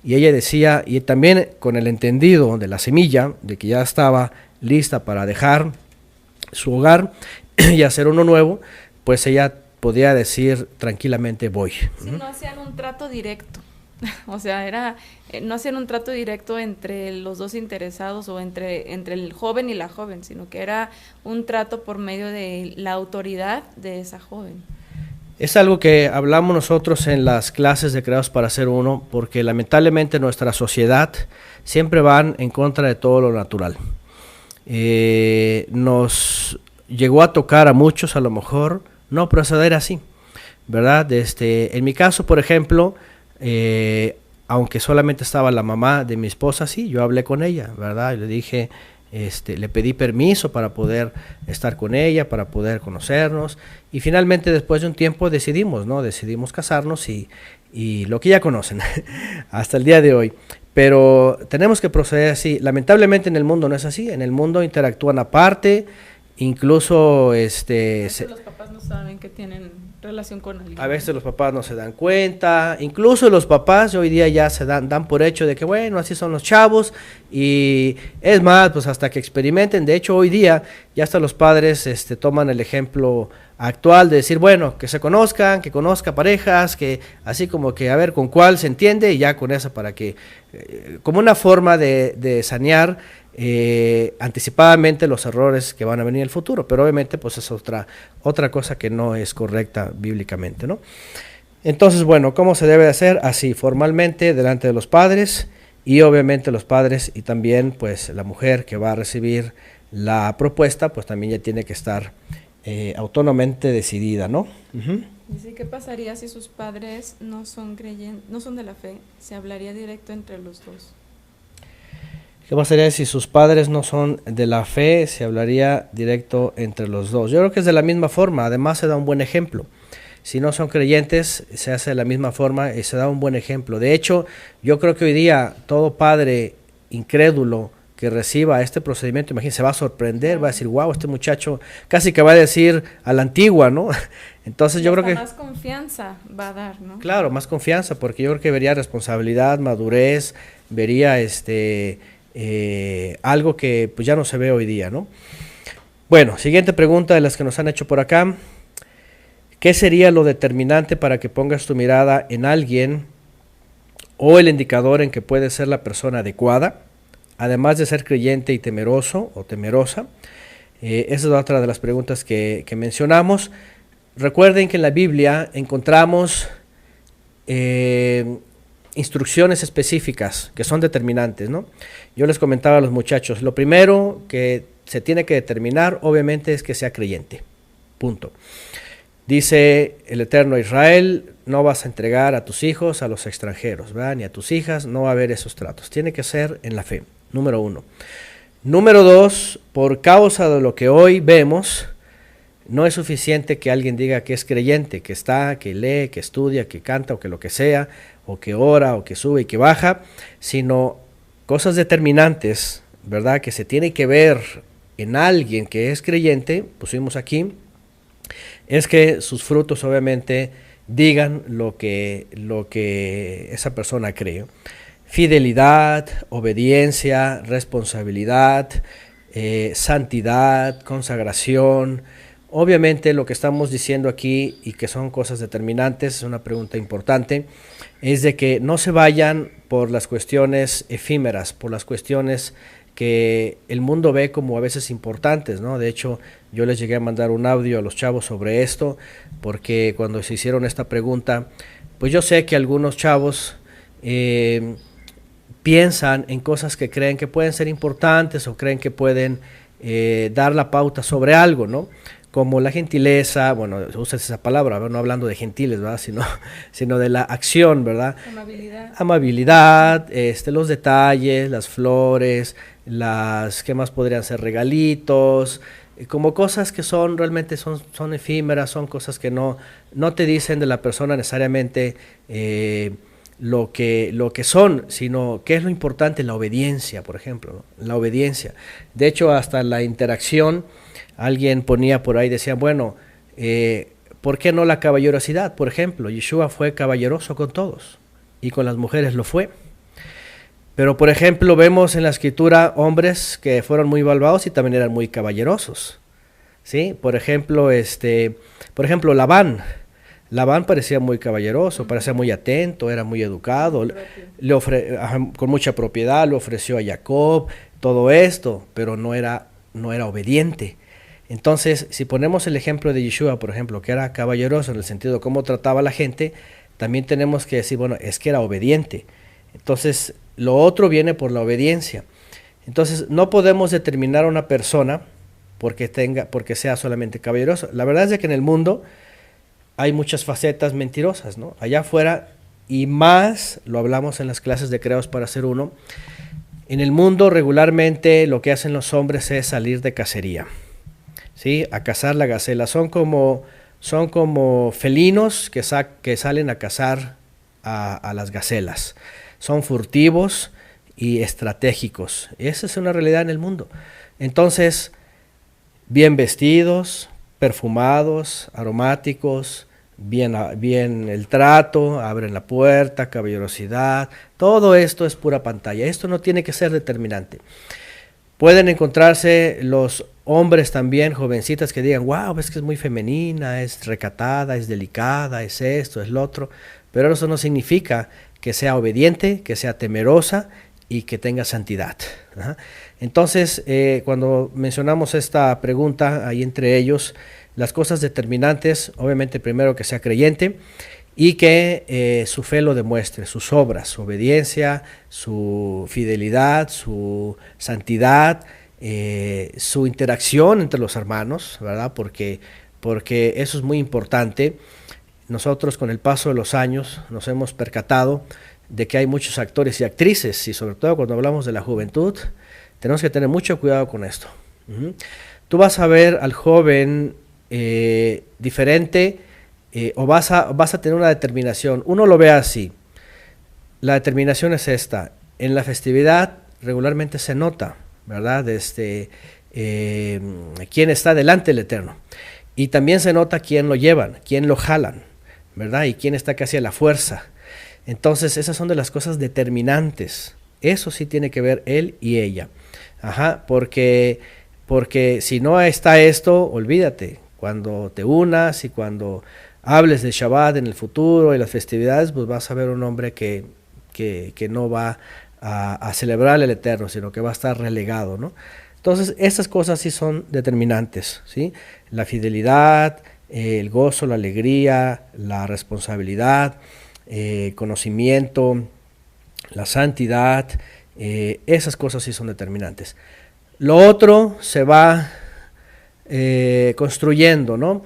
y ella decía, y también con el entendido de la semilla, de que ya estaba lista para dejar su hogar y hacer uno nuevo, pues ella podía decir tranquilamente voy. Sí, no hacían un trato directo, o sea, no hacían un trato directo entre los dos interesados o entre el joven y la joven, sino que era un trato por medio de la autoridad de esa joven. Es algo que hablamos nosotros en las clases de Creados para Ser Uno, porque lamentablemente nuestra sociedad siempre van en contra de todo lo natural. Nos llegó a tocar a muchos a lo mejor no proceder así, ¿verdad? En mi caso, por ejemplo, aunque solamente estaba la mamá de mi esposa, sí, yo hablé con ella, ¿verdad? Y le dije, le pedí permiso para poder estar con ella, para poder conocernos, y finalmente después de un tiempo decidimos, ¿no? Decidimos casarnos y lo que ya conocen hasta el día de hoy. Pero tenemos que proceder así. Lamentablemente en el mundo no es así, en el mundo interactúan aparte, incluso los papás no saben que tienen relación con alguien. A veces los papás no se dan cuenta, incluso los papás hoy día ya se dan por hecho de que bueno, así son los chavos, y es más, pues hasta que experimenten. De hecho hoy día ya hasta los padres toman el ejemplo actual de decir, bueno, que se conozcan, que conozca parejas, que así como que a ver con cuál se entiende, y ya con esa para que, como una forma de sanear anticipadamente los errores que van a venir en el futuro, pero obviamente pues es otra cosa que no es correcta bíblicamente, ¿no? Entonces, bueno, ¿cómo se debe de hacer? Así, formalmente, delante de los padres, y obviamente los padres y también pues la mujer que va a recibir la propuesta, pues también ya tiene que estar autónomamente decidida, ¿no? Dice, ¿qué pasaría si sus padres no son creyentes, no son de la fe? Se hablaría directo entre los dos. ¿Qué pasaría si sus padres no son de la fe? Se hablaría directo entre los dos. Yo creo que es de la misma forma, además se da un buen ejemplo. Si no son creyentes, se hace de la misma forma y se da un buen ejemplo. De hecho, yo creo que hoy día todo padre incrédulo que reciba este procedimiento, imagínense, se va a sorprender, va a decir, wow, este muchacho casi que va a decir a la antigua, ¿no? Entonces yo creo que más confianza va a dar, ¿no? Claro, más confianza, porque yo creo que vería responsabilidad, madurez, vería algo que pues ya no se ve hoy día, ¿no? Bueno, siguiente pregunta de las que nos han hecho por acá. ¿Qué sería lo determinante para que pongas tu mirada en alguien o el indicador en que puede ser la persona adecuada, además de ser creyente y temeroso o temerosa? Esa es otra de las preguntas que mencionamos. Recuerden que en la Biblia encontramos instrucciones específicas que son determinantes, ¿no? Yo les comentaba a los muchachos, lo primero que se tiene que determinar obviamente es que sea creyente, punto. Dice el Eterno Israel, no vas a entregar a tus hijos a los extranjeros, ¿verdad? Ni a tus hijas, no va a haber esos tratos, tiene que ser en la fe, número uno. Número dos, por causa de lo que hoy vemos, no es suficiente que alguien diga que es creyente, que está, que lee, que estudia, que canta o que lo que sea, o que ora o que sube y que baja, sino cosas determinantes, ¿verdad? Que se tiene que ver en alguien que es creyente, pusimos aquí, es que sus frutos obviamente digan lo que esa persona cree. Fidelidad, obediencia, responsabilidad, santidad, consagración. Obviamente lo que estamos diciendo aquí y que son cosas determinantes, es una pregunta importante, es de que no se vayan por las cuestiones efímeras, por las cuestiones que el mundo ve como a veces importantes, ¿no? De hecho, yo les llegué a mandar un audio a los chavos sobre esto, porque cuando se hicieron esta pregunta, pues yo sé que algunos chavos piensan en cosas que creen que pueden ser importantes o creen que pueden dar la pauta sobre algo, ¿no? Como la gentileza, bueno, usa esa palabra, no hablando de gentiles, ¿verdad? Sino de la acción, ¿verdad? Amabilidad, los detalles, las flores, ¿qué más podrían ser? Regalitos, como cosas que realmente son efímeras, son cosas que no te dicen de la persona necesariamente lo que son, sino qué es lo importante, la obediencia, por ejemplo, ¿no? La obediencia. De hecho, hasta la interacción, alguien ponía por ahí, decía, bueno, ¿por qué no la caballerosidad? Por ejemplo, Yeshua fue caballeroso con todos y con las mujeres lo fue. Pero, por ejemplo, vemos en la escritura hombres que fueron muy malvados y también eran muy caballerosos, ¿sí? Por ejemplo, Labán. Labán parecía muy caballeroso, parecía muy atento, era muy educado, con mucha propiedad, le ofreció a Jacob todo esto, pero no era obediente. Entonces, si ponemos el ejemplo de Yeshua, por ejemplo, que era caballeroso en el sentido de cómo trataba a la gente, también tenemos que decir, bueno, es que era obediente. Entonces, lo otro viene por la obediencia. Entonces, no podemos determinar a una persona porque sea solamente caballeroso. La verdad es de que en el mundo hay muchas facetas mentirosas, ¿no? Allá afuera, y más, lo hablamos en las clases de Creados para Ser Uno, en el mundo regularmente lo que hacen los hombres es salir de cacería, ¿sí? A cazar la gacela. Son como felinos que salen a cazar a las gacelas. Son furtivos y estratégicos. Esa es una realidad en el mundo. Entonces, bien vestidos, perfumados, aromáticos, bien el trato, abren la puerta, caballerosidad, todo esto es pura pantalla. Esto no tiene que ser determinante. Pueden encontrarse los hombres también, jovencitas, que digan, wow, es que es muy femenina, es recatada, es delicada, es esto, es lo otro, pero eso no significa que sea obediente, que sea temerosa y que tenga santidad. Ajá. Entonces, cuando mencionamos esta pregunta, ahí entre ellos, las cosas determinantes, obviamente primero que sea creyente y que su fe lo demuestre, sus obras, su obediencia, su fidelidad, su santidad, su interacción entre los hermanos, ¿verdad? Porque eso es muy importante. Nosotros con el paso de los años nos hemos percatado de que hay muchos actores y actrices, y sobre todo cuando hablamos de la juventud, tenemos que tener mucho cuidado con esto. Tú vas a ver al joven diferente, o vas a tener una determinación. Uno lo ve así. La determinación es esta. En la festividad regularmente se nota, ¿verdad? Quién está delante del Eterno. Y también se nota quién lo llevan, quién lo jalan, ¿verdad? Y quién está casi a la fuerza. Entonces, esas son de las cosas determinantes. Eso sí tiene que ver él y ella. Ajá, porque si no está esto, olvídate. Cuando te unas y cuando hables de Shabbat en el futuro y las festividades, pues vas a ver un hombre que no va a celebrar el Eterno, sino que va a estar relegado, ¿no? Entonces, estas cosas sí son determinantes, ¿sí? La fidelidad, el gozo, la alegría, la responsabilidad, conocimiento, la santidad, esas cosas sí son determinantes. Lo otro se va construyendo, ¿no?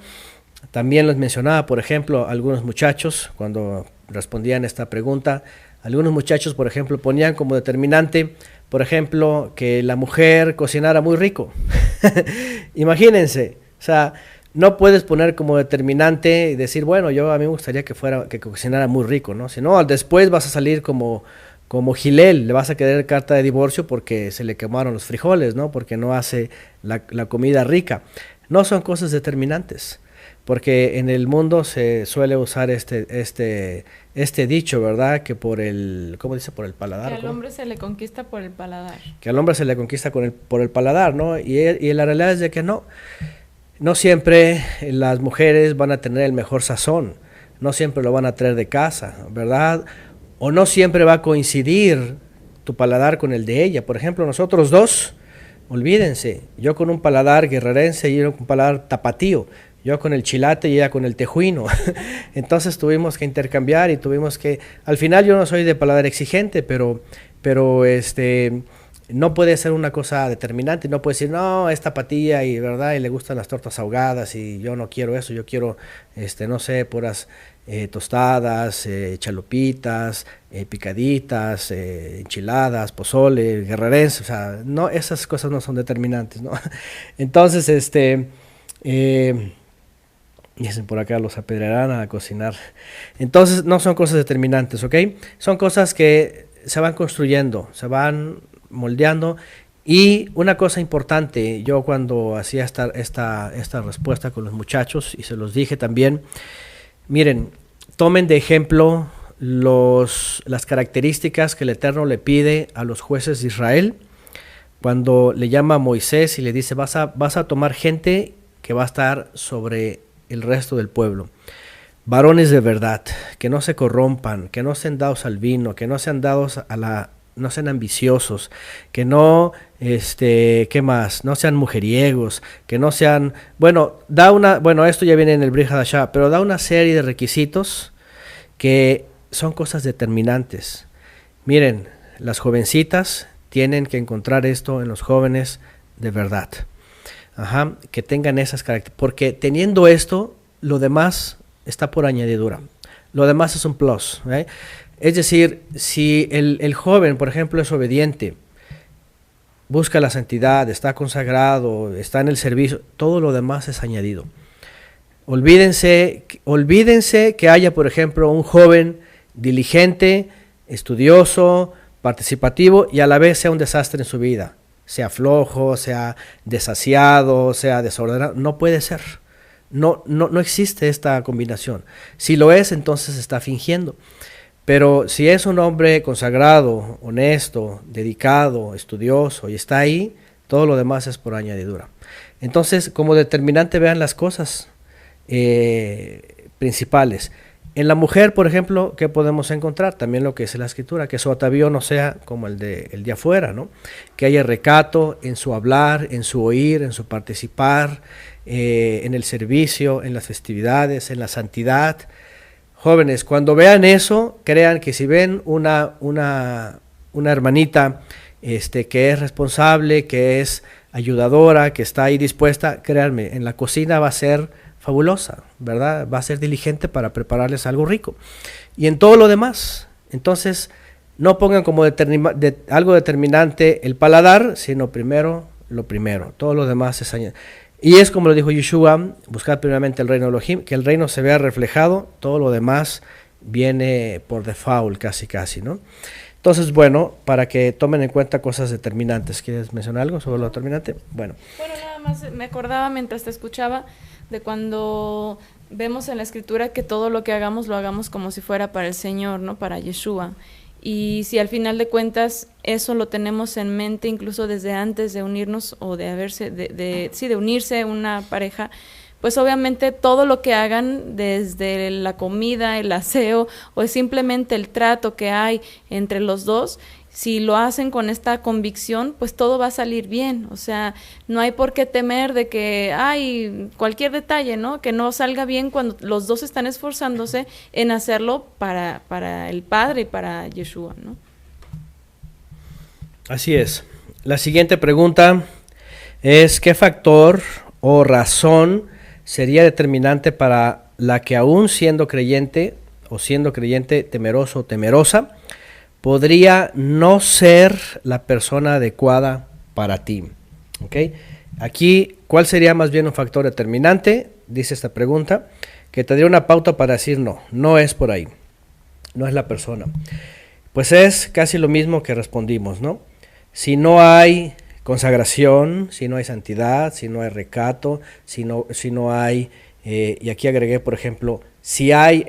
También les mencionaba, por ejemplo, algunos muchachos, cuando respondían esta pregunta, algunos muchachos, por ejemplo, ponían como determinante, por ejemplo, que la mujer cocinara muy rico. Imagínense, o sea, no puedes poner como determinante y decir, bueno, a mí me gustaría que cocinara muy rico, ¿no? Si no, después vas a salir como Gilel, le vas a querer carta de divorcio porque se le quemaron los frijoles, ¿no? Porque no hace la comida rica. No son cosas determinantes, porque en el mundo se suele usar este dicho, ¿verdad? Que ¿cómo dice? Por el paladar. Que al hombre se le conquista por el paladar. Que al hombre se le conquista por el paladar, ¿no? Y la realidad es de que no siempre las mujeres van a tener el mejor sazón, no siempre lo van a traer de casa, ¿verdad? O no siempre va a coincidir tu paladar con el de ella. Por ejemplo, nosotros dos, olvídense, yo con un paladar guerrerense y yo con un paladar tapatío, yo con el chilate y ella con el tejuino. Entonces tuvimos que intercambiar y al final yo no soy de paladar exigente, pero no puede ser una cosa determinante, no puede decir, no, es tapatía y verdad, y le gustan las tortas ahogadas y yo no quiero eso, yo quiero, no sé, puras tostadas, chalupitas, picaditas, enchiladas, pozole, guerrerense, o sea, no, esas cosas no son determinantes, ¿no? Entonces, dicen por acá, los apedrearán a cocinar. Entonces, no son cosas determinantes, ¿ok? Son cosas que se van construyendo, se van moldeando. Y una cosa importante, yo cuando hacía esta respuesta con los muchachos, y se los dije también, miren, tomen de ejemplo las características que el Eterno le pide a los jueces de Israel, cuando le llama a Moisés y le dice, vas a tomar gente que va a estar sobre el resto del pueblo. Varones de verdad, que no se corrompan, que no sean dados al vino, que no sean dados no sean ambiciosos, que no, ¿qué más? No sean mujeriegos, que no sean, esto ya viene en el Brit Hadashah, pero da una serie de requisitos que son cosas determinantes. Miren, las jovencitas tienen que encontrar esto en los jóvenes de verdad. Ajá, que tengan esas características, porque teniendo esto, lo demás está por añadidura, lo demás es un plus, ¿eh? Es decir, si el joven, por ejemplo, es obediente, busca la santidad, está consagrado, está en el servicio, todo lo demás es añadido. Olvídense que haya, por ejemplo, un joven diligente, estudioso, participativo y a la vez sea un desastre en su vida, sea flojo, sea desasiado, sea desordenado. No puede ser. No existe esta combinación. Si lo es, entonces está fingiendo. Pero si es un hombre consagrado, honesto, dedicado, estudioso y está ahí, todo lo demás es por añadidura. Entonces, como determinante vean las cosas principales. En la mujer, por ejemplo, ¿qué podemos encontrar? También lo que dice la Escritura, que su atavío no sea como el de afuera, ¿no? Que haya recato en su hablar, en su oír, en su participar, en el servicio, en las festividades, en la santidad. Jóvenes, cuando vean eso, crean que si ven una hermanita que es responsable, que es ayudadora, que está ahí dispuesta, créanme, en la cocina va a ser fabulosa, ¿verdad? Va a ser diligente para prepararles algo rico. Y en todo lo demás, entonces, no pongan como algo determinante el paladar, sino primero lo primero. Todo lo demás es añadido. Y es como lo dijo Yeshua, buscar primeramente el reino de Elohim, que el reino se vea reflejado, todo lo demás viene por default, casi, ¿no? Entonces, bueno, para que tomen en cuenta cosas determinantes. ¿Quieres mencionar algo sobre lo determinante? Bueno, nada más me acordaba mientras te escuchaba de cuando vemos en la Escritura que todo lo que hagamos lo hagamos como si fuera para el Señor, ¿no? Para Yeshua. Y si al final de cuentas eso lo tenemos en mente incluso desde antes de unirnos o de unirse una pareja, pues obviamente todo lo que hagan, desde la comida, el aseo o simplemente el trato que hay entre los dos, si lo hacen con esta convicción, pues todo va a salir bien. O sea, no hay por qué temer de que hay cualquier detalle, ¿no? Que no salga bien cuando los dos están esforzándose en hacerlo para el Padre y para Yeshua, ¿no? Así es. La siguiente pregunta es: ¿qué factor o razón sería determinante para la que, aún siendo creyente o siendo creyente temeroso o temerosa, podría no ser la persona adecuada para ti? ¿Okay? Aquí, ¿cuál sería más bien un factor determinante? Dice esta pregunta, que te daría una pauta para decir no es por ahí, no es la persona. Pues es casi lo mismo que respondimos, ¿no? Si no hay consagración, si no hay santidad, si no hay recato, si no hay, y aquí agregué, por ejemplo, si hay,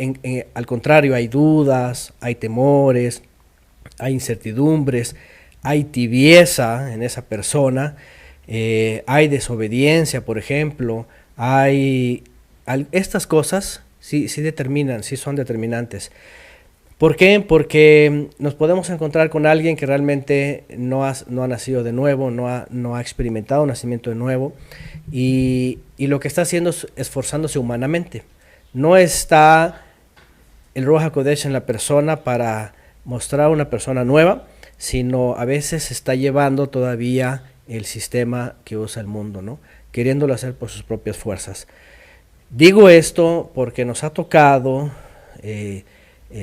al contrario, hay dudas, hay temores, hay incertidumbres, hay tibieza en esa persona, hay desobediencia, por ejemplo, estas cosas sí determinan, sí son determinantes. ¿Por qué? Porque nos podemos encontrar con alguien que realmente no ha nacido de nuevo, no ha experimentado un nacimiento de nuevo, y lo que está haciendo es esforzándose humanamente. No está el Ruach HaKodesh en la persona para mostrar una persona nueva, sino a veces está llevando todavía el sistema que usa el mundo, ¿no? Queriéndolo hacer por sus propias fuerzas. Digo esto porque nos ha tocado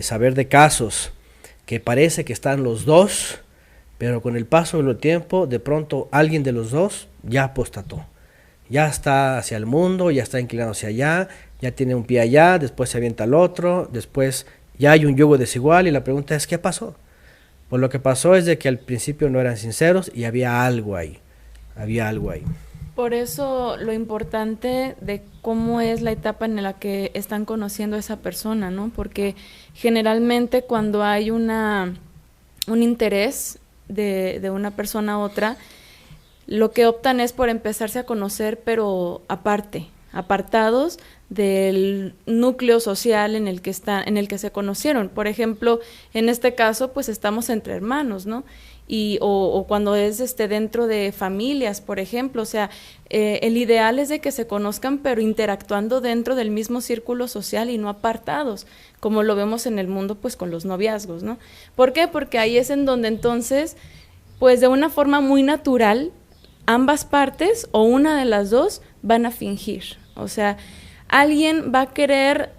saber de casos que parece que están los dos, pero con el paso del tiempo, de pronto alguien de los dos ya apostató, ya está hacia el mundo, ya está inclinado hacia allá, ya tiene un pie allá, después se avienta al otro, después ya hay un yugo desigual, y la pregunta es: ¿qué pasó? Pues lo que pasó es de que al principio no eran sinceros y había algo ahí. Por eso lo importante de cómo es la etapa en la que están conociendo a esa persona, ¿no? Porque generalmente cuando hay un interés de una persona a otra, lo que optan es por empezarse a conocer, pero apartados del núcleo social en el que se conocieron. Por ejemplo, en este caso, pues estamos entre hermanos, ¿no? O cuando es dentro de familias, por ejemplo, o sea, el ideal es de que se conozcan, pero interactuando dentro del mismo círculo social y no apartados, como lo vemos en el mundo, pues con los noviazgos, ¿no? ¿Por qué? Porque ahí es en donde entonces, pues de una forma muy natural, ambas partes o una de las dos van a fingir. O sea, alguien va a querer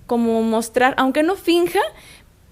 como mostrar, aunque no finja,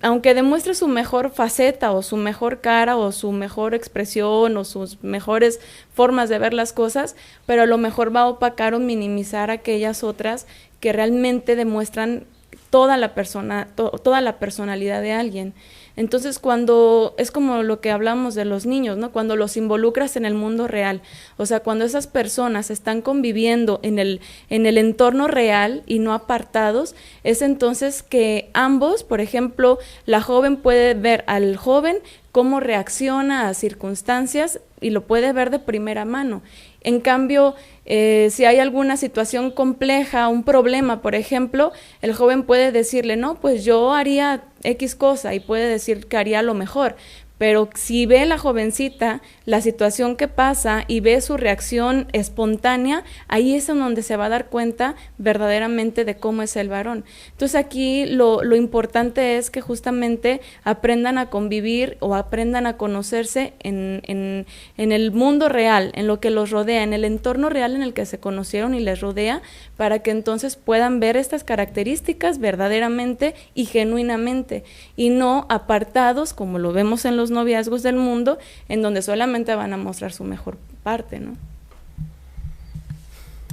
aunque demuestre su mejor faceta o su mejor cara o su mejor expresión o sus mejores formas de ver las cosas, pero a lo mejor va a opacar o minimizar aquellas otras que realmente demuestran toda la personalidad de alguien. Entonces, cuando es como lo que hablamos de los niños, ¿no? Cuando los involucras en el mundo real, o sea, cuando esas personas están conviviendo en el entorno real y no apartados, es entonces que ambos, por ejemplo, la joven puede ver al joven cómo reacciona a circunstancias y lo puede ver de primera mano. En cambio, si hay alguna situación compleja, un problema, por ejemplo, el joven puede decirle, no, pues yo haría X cosa, y puede decir que haría lo mejor. Pero si ve la jovencita la situación que pasa y ve su reacción espontánea, ahí es en donde se va a dar cuenta verdaderamente de cómo es el varón. Entonces aquí lo importante es que justamente aprendan a convivir o aprendan a conocerse en el mundo real, en lo que los rodea, en el entorno real en el que se conocieron y les rodea, para que entonces puedan ver estas características verdaderamente y genuinamente, y no apartados como lo vemos en los noviazgos del mundo, en donde solamente van a mostrar su mejor parte, ¿no?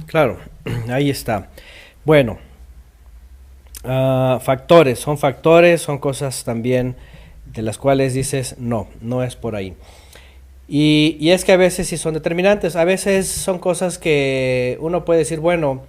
Claro, ahí está. Bueno, factores, son cosas también de las cuales dices, no es por ahí. Y es que a veces sí son determinantes, a veces son cosas que uno puede decir, bueno,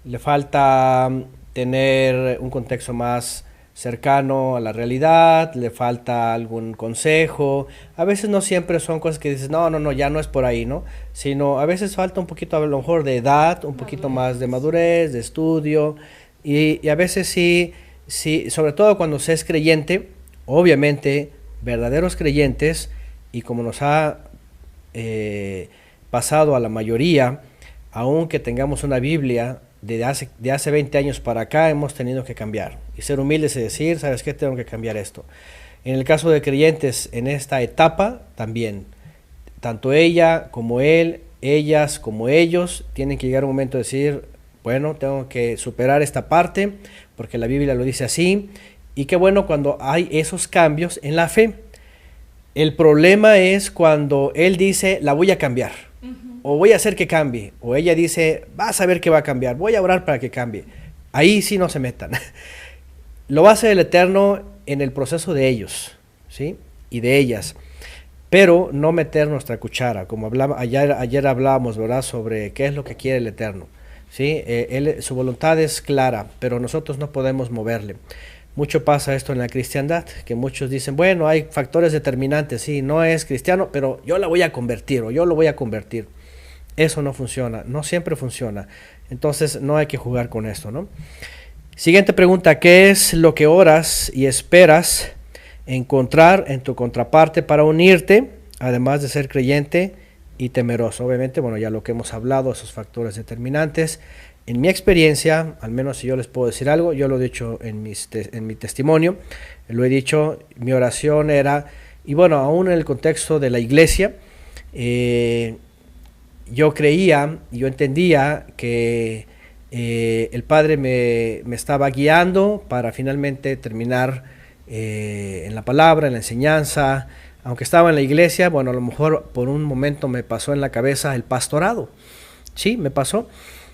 le falta tener un contexto más cercano a la realidad, le falta algún consejo, a veces no siempre son cosas que dices, no, ya no es por ahí, ¿no? Sino a veces falta un poquito a lo mejor de edad, un poquito más de madurez, de estudio, y a veces sí, sobre todo cuando se es creyente, obviamente, verdaderos creyentes, y como nos ha pasado a la mayoría, aunque tengamos una Biblia, de hace 20 años para acá hemos tenido que cambiar y ser humildes y decir, ¿sabes qué? Tengo que cambiar esto. En el caso de creyentes en esta etapa también, tanto ella como él, ellas como ellos, tienen que llegar un momento de decir, bueno, tengo que superar esta parte porque la Biblia lo dice así, y qué bueno cuando hay esos cambios en la fe. El problema es cuando él dice, la voy a cambiar. O voy a hacer que cambie, o ella dice, vas a ver que va a cambiar, voy a orar para que cambie. Ahí sí no se metan. Lo va a hacer el Eterno en el proceso de ellos, ¿sí? Y de ellas. Pero no meter nuestra cuchara, como ayer hablábamos, ¿verdad? Sobre qué es lo que quiere el Eterno, ¿sí? Su voluntad es clara, pero nosotros no podemos moverle. Mucho pasa esto en la cristiandad, que muchos dicen, bueno, hay factores determinantes, sí, no es cristiano, pero yo la voy a convertir, o yo lo voy a convertir. Eso no funciona, no siempre funciona. Entonces no hay que jugar con esto, ¿no? Siguiente pregunta, ¿qué es lo que oras y esperas encontrar en tu contraparte para unirte, además de ser creyente y temeroso? Obviamente, bueno, ya lo que hemos hablado, esos factores determinantes. En mi experiencia, al menos si yo les puedo decir algo, yo lo he dicho en mi testimonio, lo he dicho, mi oración era, y bueno, aún en el contexto de la iglesia, yo creía, yo entendía que el Padre me estaba guiando para finalmente terminar en la palabra, en la enseñanza. Aunque estaba en la iglesia, bueno, a lo mejor por un momento me pasó en la cabeza el pastorado. Sí, me pasó.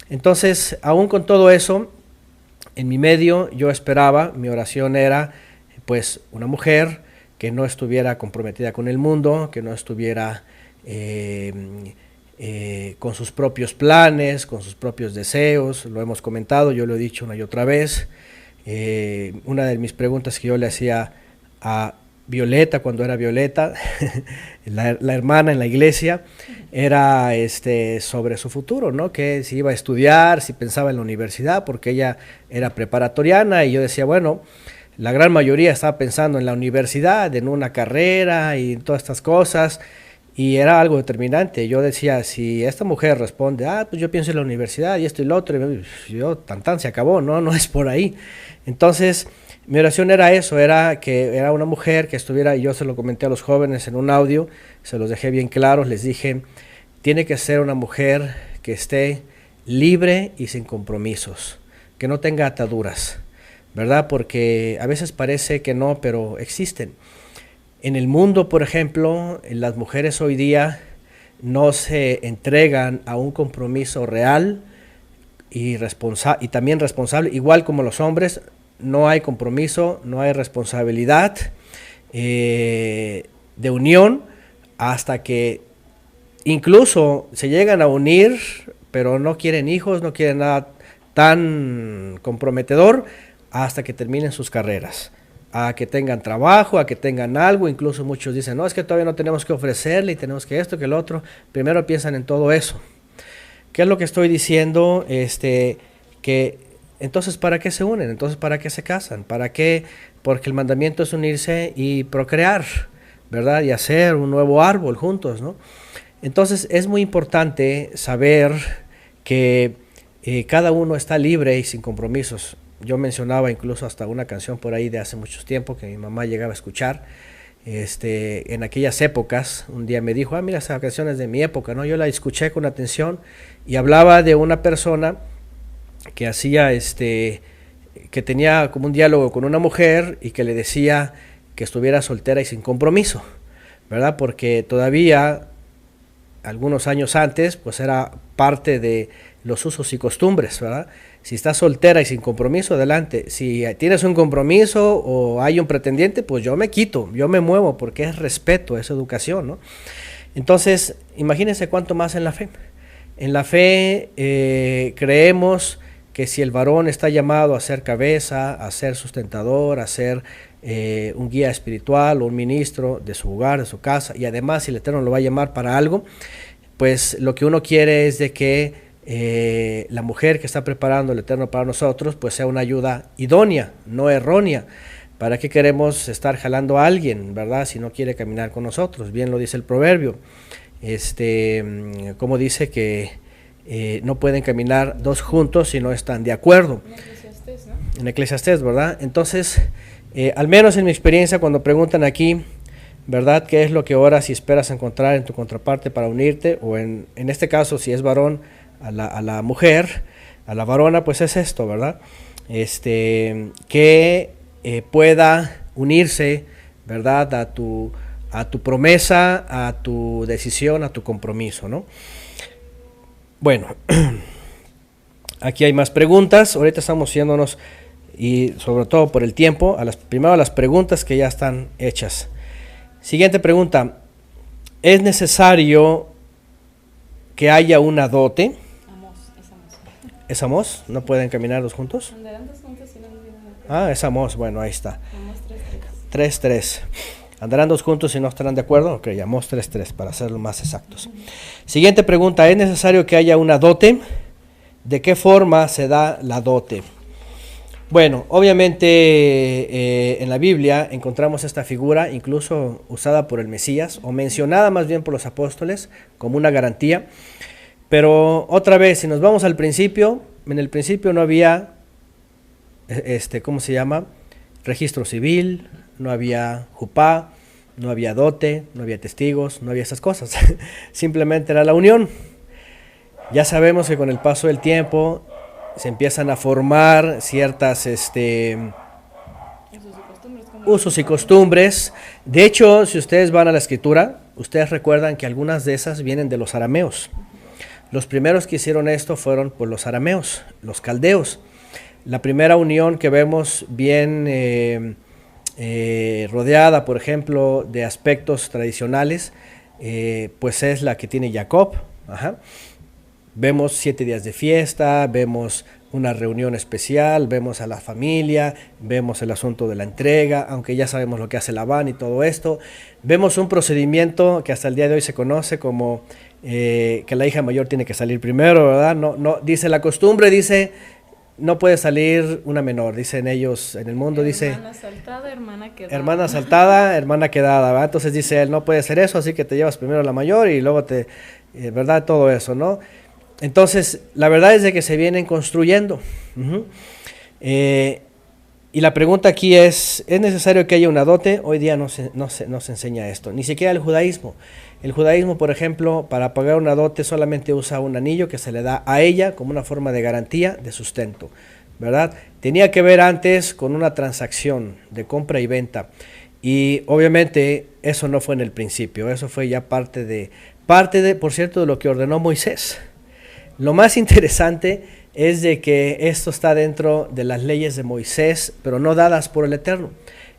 Entonces, aún con todo eso, en mi medio yo esperaba, mi oración era, pues, una mujer que no estuviera comprometida con el mundo, que no estuviera con sus propios planes, con sus propios deseos. Lo hemos comentado, yo lo he dicho una y otra vez. Una de mis preguntas que yo le hacía a Violeta, cuando era Violeta, la hermana en la iglesia, era sobre su futuro, ¿no? Que si iba a estudiar, si pensaba en la universidad, porque ella era preparatoriana, y yo decía, bueno, la gran mayoría estaba pensando en la universidad, en una carrera y en todas estas cosas, y era algo determinante. Yo decía, si esta mujer responde, pues yo pienso en la universidad y esto y lo otro, y yo, tan, se acabó, no es por ahí. Entonces, mi oración era eso, era que era una mujer que estuviera, y yo se lo comenté a los jóvenes en un audio, se los dejé bien claros, les dije, tiene que ser una mujer que esté libre y sin compromisos, que no tenga ataduras, ¿verdad? Porque a veces parece que no, pero existen. En el mundo, por ejemplo, las mujeres hoy día no se entregan a un compromiso real y también responsable, igual como los hombres. No hay compromiso, no hay responsabilidad de unión hasta que incluso se llegan a unir, pero no quieren hijos, no quieren nada tan comprometedor hasta que terminen sus carreras, a que tengan trabajo, a que tengan algo. Incluso muchos dicen, no, es que todavía no tenemos que ofrecerle y tenemos que esto, que lo otro. Primero piensan en todo eso. ¿Qué es lo que estoy diciendo? Que entonces, ¿para qué se unen? Entonces, ¿para qué se casan? ¿Para qué? Porque el mandamiento es unirse y procrear, ¿verdad? Y hacer un nuevo árbol juntos, ¿no? Entonces, es muy importante saber que cada uno está libre y sin compromisos. Yo mencionaba incluso hasta una canción por ahí de hace mucho tiempo que mi mamá llegaba a escuchar. En aquellas épocas, un día me dijo, mira, esa canción es de mi época, ¿no? Yo la escuché con atención y hablaba de una persona que hacía, que tenía como un diálogo con una mujer y que le decía que estuviera soltera y sin compromiso, ¿verdad? Porque todavía, algunos años antes, pues era parte de los usos y costumbres, ¿verdad? Si estás soltera y sin compromiso, adelante. Si tienes un compromiso o hay un pretendiente, pues yo me quito, yo me muevo, porque es respeto, es educación, ¿no? Entonces, imagínense cuánto más en la fe. En la fe creemos que si el varón está llamado a ser cabeza, a ser sustentador, a ser un guía espiritual o un ministro de su hogar, de su casa, y además si el Eterno lo va a llamar para algo, pues lo que uno quiere es de que la mujer que está preparando el Eterno para nosotros, pues sea una ayuda idónea, no errónea. ¿Para qué queremos estar jalando a alguien, verdad? Si no quiere caminar con nosotros. Bien lo dice el proverbio. Como dice que no pueden caminar dos juntos si no están de acuerdo. En Eclesiastés, ¿no? En Eclesiastés, ¿verdad? Entonces, al menos en mi experiencia, cuando preguntan aquí, ¿verdad? ¿Qué es lo que oras y esperas encontrar en tu contraparte para unirte? O en este caso, si es varón, a la mujer, a la varona, pues es esto, ¿verdad? Que pueda unirse, ¿verdad? A tu promesa, a tu decisión, a tu compromiso, ¿no? Bueno, aquí hay más preguntas. Ahorita estamos yéndonos, y sobre todo por el tiempo, primero a las preguntas que ya están hechas. Siguiente pregunta. ¿Es necesario que haya una dote? ¿Es Amós? ¿No pueden caminar dos juntos? Andarán dos juntos y no viven. Es Amós. Bueno, ahí está. Amós 3:3. ¿Andarán dos juntos y no estarán de acuerdo? Ok, Amós 3:3, para ser más exactos. Siguiente pregunta. ¿Es necesario que haya una dote? ¿De qué forma se da la dote? Bueno, obviamente en la Biblia encontramos esta figura, incluso usada por el Mesías, o mencionada más bien por los apóstoles, como una garantía. Pero otra vez, si nos vamos al principio, en el principio no había, ¿cómo se llama? Registro civil, no había jupá, no había dote, no había testigos, no había esas cosas. Simplemente era la unión. Ya sabemos que con el paso del tiempo se empiezan a formar ciertas usos y costumbres. De hecho, si ustedes van a la Escritura, ustedes recuerdan que algunas de esas vienen de los arameos. Los primeros que hicieron esto fueron pues, los arameos, los caldeos. La primera unión que vemos bien rodeada, por ejemplo, de aspectos tradicionales, pues es la que tiene Jacob. Ajá. Vemos 7 días de fiesta, vemos una reunión especial, vemos a la familia, vemos el asunto de la entrega, aunque ya sabemos lo que hace Labán y todo esto. Vemos un procedimiento que hasta el día de hoy se conoce como que la hija mayor tiene que salir primero, ¿verdad? No, dice la costumbre, dice, no puede salir una menor, dicen ellos en el mundo, dice... Hermana saltada, hermana quedada. Hermana saltada, hermana quedada, ¿verdad? Entonces dice él, no puede ser eso, así que te llevas primero a la mayor y luego ¿verdad? Todo eso, ¿no? Entonces, la verdad es de que se vienen construyendo. Y la pregunta aquí ¿es necesario que haya una dote? Hoy día no se enseña esto, ni siquiera el judaísmo. El judaísmo, por ejemplo, para pagar una dote solamente usa un anillo que se le da a ella como una forma de garantía de sustento, ¿verdad? Tenía que ver antes con una transacción de compra y venta. Y obviamente eso no fue en el principio, eso fue ya parte de, por cierto, de lo que ordenó Moisés. Lo más interesante es de que esto está dentro de las leyes de Moisés, pero no dadas por el Eterno.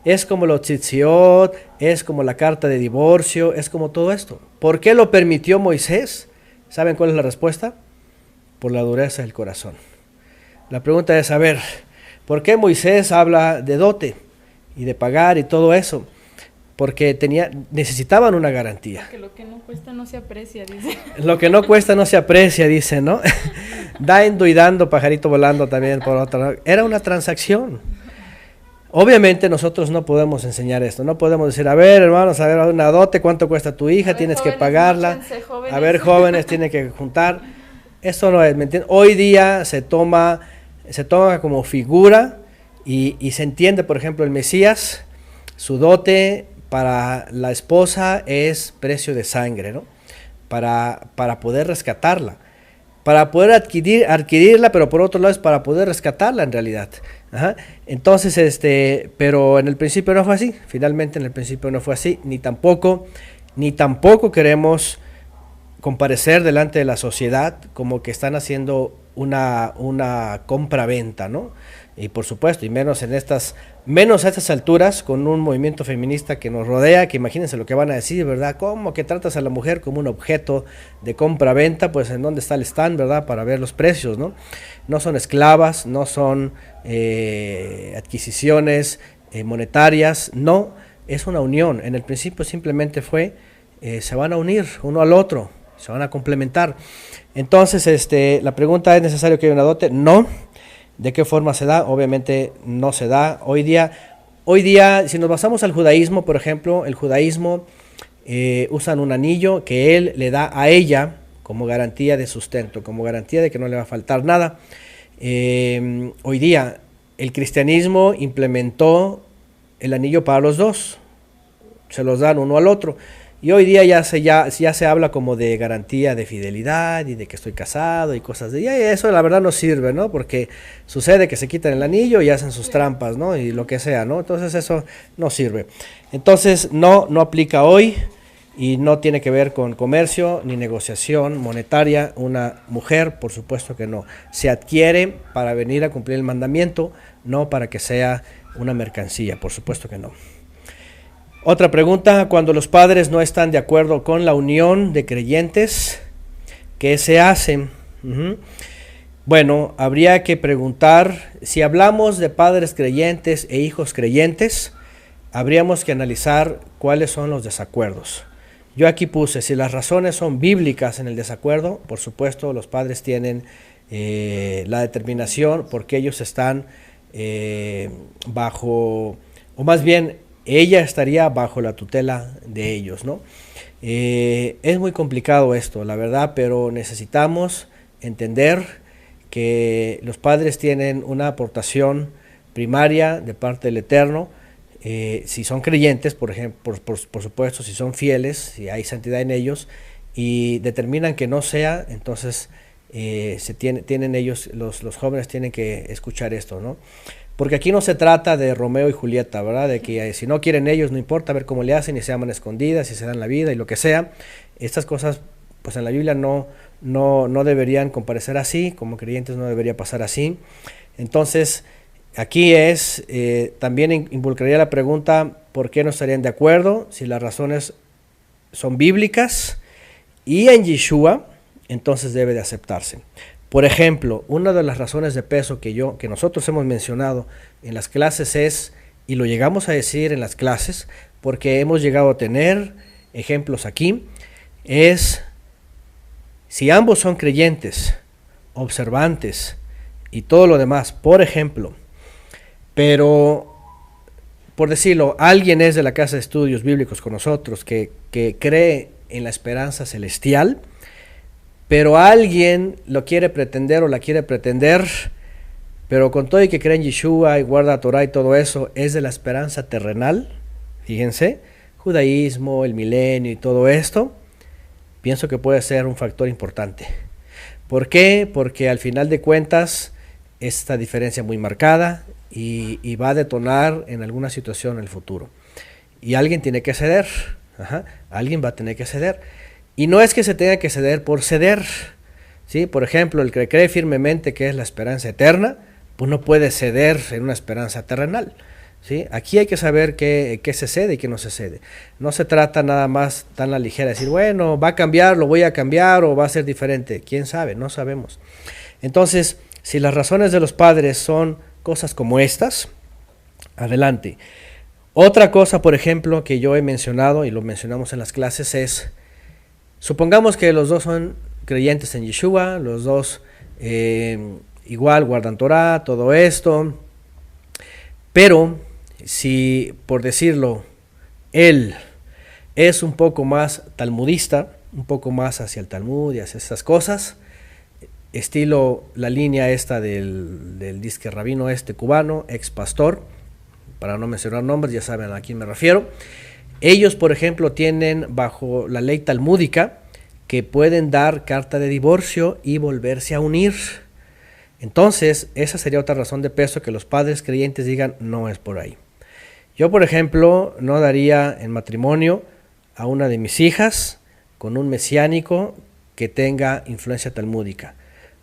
Es como los tzitziot, es como la carta de divorcio, es como todo esto. ¿Por qué lo permitió Moisés? ¿Saben cuál es la respuesta? Por la dureza del corazón. La pregunta es, a ver, ¿por qué Moisés habla de dote y de pagar y todo eso? Porque necesitaban una garantía. Porque lo que no cuesta no se aprecia, dice. Lo que no cuesta no se aprecia, dice, ¿no? Dando y dando, pajarito volando también por otra. Era una transacción. Obviamente nosotros no podemos enseñar esto, no podemos decir, a ver hermanos, a ver una dote, ¿cuánto cuesta tu hija? Tienes que pagarla. A ver jóvenes, tienen que juntar. Esto no es, ¿me entiendes? Hoy día se toma como figura y se entiende, por ejemplo, el Mesías, su dote para la esposa es precio de sangre, ¿no? Para poder rescatarla, para poder adquirirla, pero por otro lado es para poder rescatarla en realidad. Ajá. Entonces, pero en el principio no fue así, finalmente en el principio no fue así, ni tampoco queremos comparecer delante de la sociedad como que están haciendo una compra-venta, ¿no? Y por supuesto, y menos a estas alturas, con un movimiento feminista que nos rodea, que imagínense lo que van a decir, ¿verdad? ¿Cómo que tratas a la mujer como un objeto de compra-venta? Pues en dónde está el stand, ¿verdad? Para ver los precios, ¿no? No son esclavas, no son adquisiciones monetarias, no, es una unión. En el principio simplemente fue, se van a unir uno al otro, se van a complementar. Entonces, la pregunta, ¿es necesario que haya una dote? No. ¿De qué forma se da? Obviamente no se da. Hoy día, si nos basamos al judaísmo, por ejemplo, el judaísmo usan un anillo que él le da a ella como garantía de sustento, como garantía de que no le va a faltar nada. Hoy día el cristianismo implementó el anillo para los dos, se los dan uno al otro. Y hoy día ya se habla como de garantía de fidelidad y de que estoy casado y cosas de... Y eso la verdad no sirve, ¿no? Porque sucede que se quitan el anillo y hacen sus trampas, ¿no? Y lo que sea, ¿no? Entonces eso no sirve. Entonces no aplica hoy y no tiene que ver con comercio ni negociación monetaria. Una mujer, por supuesto que no. Se adquiere para venir a cumplir el mandamiento, no para que sea una mercancía, por supuesto que no. Otra pregunta, cuando los padres no están de acuerdo con la unión de creyentes, ¿qué se hace? Bueno, habría que preguntar, si hablamos de padres creyentes e hijos creyentes, habríamos que analizar cuáles son los desacuerdos. Yo aquí puse, si las razones son bíblicas en el desacuerdo, por supuesto los padres tienen la determinación porque ellos están bajo, o más bien, ella estaría bajo la tutela de ellos, ¿no? Es muy complicado esto, la verdad, pero necesitamos entender que los padres tienen una aportación primaria de parte del Eterno, si son creyentes, por ejemplo, por supuesto, si son fieles, si hay santidad en ellos, y determinan que no sea, entonces tienen ellos, los jóvenes tienen que escuchar esto, ¿no? Porque aquí no se trata de Romeo y Julieta, ¿verdad? De que si no quieren ellos, no importa, a ver cómo le hacen y se aman escondidas y se dan la vida y lo que sea. Estas cosas, pues en la Biblia no deberían comparecer así, como creyentes no debería pasar así. Entonces, aquí también involucraría la pregunta, ¿por qué no estarían de acuerdo? Si las razones son bíblicas y en Yeshua, entonces debe de aceptarse. Por ejemplo, una de las razones de peso que nosotros hemos mencionado en las clases es, y lo llegamos a decir en las clases, porque hemos llegado a tener ejemplos aquí, es si ambos son creyentes, observantes y todo lo demás, por ejemplo, pero, por decirlo, alguien es de la casa de estudios bíblicos con nosotros que cree en la esperanza celestial, pero alguien lo quiere pretender o la quiere pretender pero con todo y que cree en Yeshua y guarda Torah y todo eso, es de la esperanza terrenal, fíjense, judaísmo, el milenio y todo esto, pienso que puede ser un factor importante. ¿Por qué? Porque al final de cuentas, esta diferencia muy marcada y va a detonar en alguna situación en el futuro. Y alguien tiene que ceder, alguien va a tener que ceder. Y no es que se tenga que ceder por ceder, ¿sí? Por ejemplo, el que cree firmemente que es la esperanza eterna, pues no puede ceder en una esperanza terrenal, ¿sí? Aquí hay que saber qué se cede y qué no se cede. No se trata nada más tan a la ligera de decir, bueno, va a cambiar, lo voy a cambiar o va a ser diferente. ¿Quién sabe? No sabemos. Entonces, si las razones de los padres son cosas como estas, adelante. Otra cosa, por ejemplo, que yo he mencionado y lo mencionamos en las clases es, supongamos que los dos son creyentes en Yeshua, los dos igual guardan Torah, todo esto, pero si, por decirlo, él es un poco más talmudista, un poco más hacia el Talmud y hacia esas cosas, estilo la línea esta del disque rabino cubano, ex pastor, para no mencionar nombres, ya saben a quién me refiero. Ellos, por ejemplo, tienen bajo la ley talmúdica que pueden dar carta de divorcio y volverse a unir. Entonces, esa sería otra razón de peso que los padres creyentes digan, no es por ahí. Yo, por ejemplo, no daría en matrimonio a una de mis hijas con un mesiánico que tenga influencia talmúdica.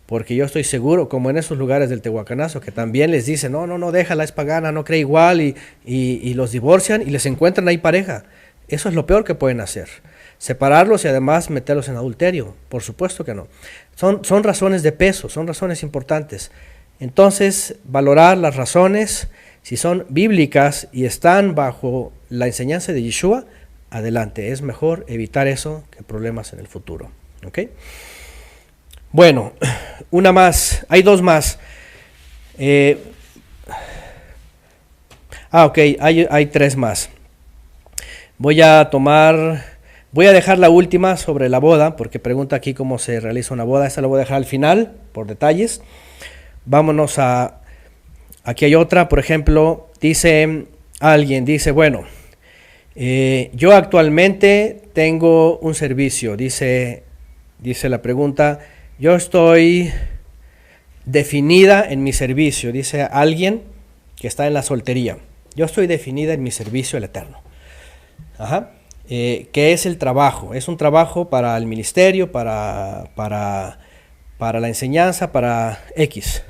Porque yo estoy seguro, como en esos lugares del Tehuacanazo, que también les dicen, no, déjala, es pagana, no cree igual, y los divorcian y les encuentran ahí pareja. Eso es lo peor que pueden hacer. Separarlos y además meterlos en adulterio. Por supuesto que no. Son razones de peso, son razones importantes. Entonces, valorar las razones, si son bíblicas y están bajo la enseñanza de Yeshua, adelante. Es mejor evitar eso que problemas en el futuro. ¿Ok? Bueno, una más, hay dos más. Ok, hay tres más. Voy a dejar la última sobre la boda, porque pregunta aquí cómo se realiza una boda. Esta la voy a dejar al final, por detalles. Vámonos aquí hay otra, por ejemplo, alguien dice, bueno, yo actualmente tengo un servicio, dice la pregunta, yo estoy definida en mi servicio, dice alguien que está en la soltería. Yo estoy definida en mi servicio al Eterno. ¿Qué es el trabajo? Es un trabajo para el ministerio, para la enseñanza, para X.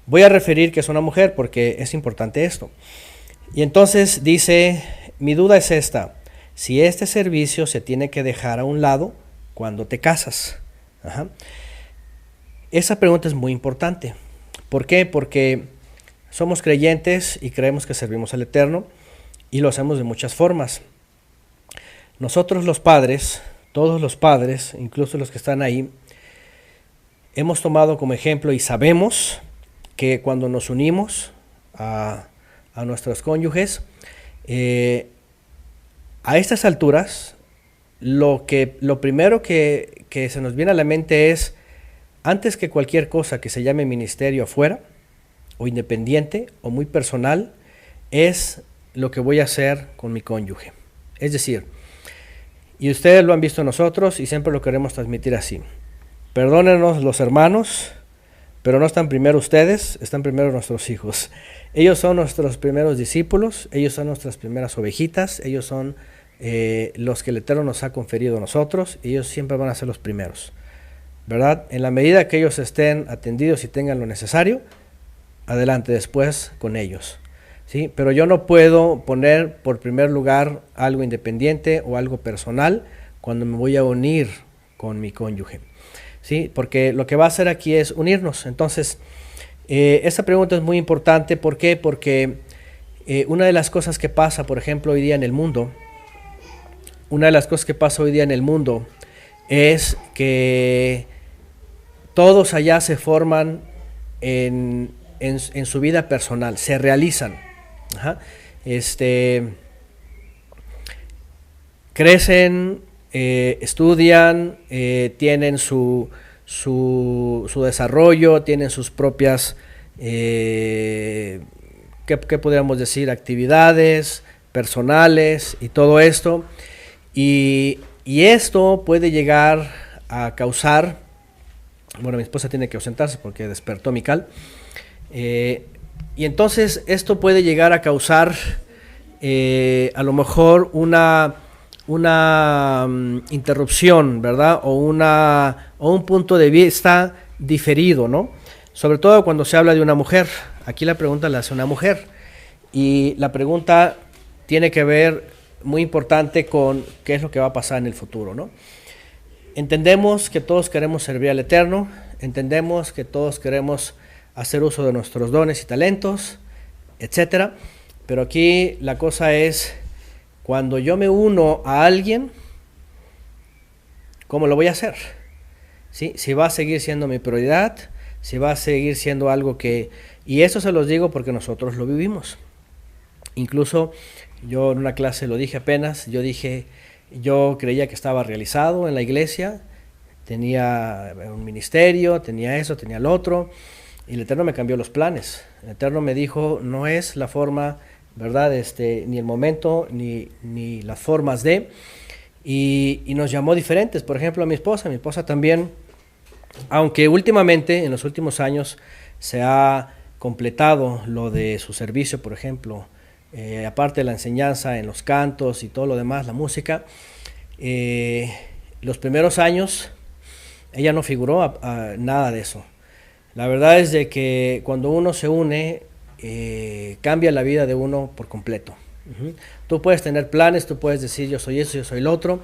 Voy a referir que es una mujer porque es importante esto. Y entonces dice, mi duda es esta, si este servicio se tiene que dejar a un lado cuando te casas. Esa pregunta es muy importante. ¿Por qué? Porque somos creyentes y creemos que servimos al Eterno y lo hacemos de muchas formas. Nosotros los padres, todos los padres, incluso los que están ahí, hemos tomado como ejemplo y sabemos que cuando nos unimos a nuestros cónyuges, a estas alturas, lo primero que se nos viene a la mente es, antes que cualquier cosa que se llame ministerio afuera, o independiente, o muy personal, es lo que voy a hacer con mi cónyuge. Es decir, y ustedes lo han visto en nosotros y siempre lo queremos transmitir así. Perdónenos los hermanos, pero no están primero ustedes, están primero nuestros hijos. Ellos son nuestros primeros discípulos, ellos son nuestras primeras ovejitas, ellos son los que el Eterno nos ha conferido a nosotros, y ellos siempre van a ser los primeros, ¿verdad? En la medida que ellos estén atendidos y tengan lo necesario, adelante después con ellos, ¿sí? Pero yo no puedo poner por primer lugar algo independiente o algo personal cuando me voy a unir con mi cónyuge, ¿sí? Porque lo que va a hacer aquí es unirnos. Entonces, esta pregunta es muy importante. ¿Por qué? Porque una de las cosas que pasa, por ejemplo, hoy día en el mundo, es que todos allá se forman en su vida personal, se realizan. Crecen, estudian, tienen su desarrollo, tienen sus propias ¿qué podríamos decir? Actividades personales y todo esto. Y esto puede llegar a causar, bueno, mi esposa tiene que ausentarse porque despertó Mical, y entonces esto puede llegar a causar a lo mejor una interrupción, ¿verdad? O un punto de vista diferido, ¿no? Sobre todo cuando se habla de una mujer. Aquí la pregunta la hace una mujer. Y la pregunta tiene que ver muy importante con qué es lo que va a pasar en el futuro, ¿no? Entendemos que todos queremos servir al Eterno, entendemos que todos queremos hacer uso de nuestros dones y talentos, etcétera. Pero aquí la cosa es, cuando yo me uno a alguien, ¿cómo lo voy a hacer? ¿Sí? Si va a seguir siendo mi prioridad, si va a seguir siendo algo que... Y eso se los digo porque nosotros lo vivimos. Incluso yo en una clase lo dije apenas, yo creía que estaba realizado en la iglesia, tenía un ministerio, tenía eso, tenía lo otro, y el Eterno me cambió los planes. El Eterno me dijo, no es la forma, ¿verdad? Ni el momento, ni las formas de... Y nos llamó diferentes. Por ejemplo, a mi esposa también, aunque últimamente, en los últimos años, se ha completado lo de su servicio, por ejemplo, aparte de la enseñanza en los cantos y todo lo demás, la música, los primeros años ella no figuró a nada de eso. La verdad es de que cuando uno se une, cambia la vida de uno por completo. Tú puedes tener planes, tú puedes decir yo soy eso, yo soy el otro,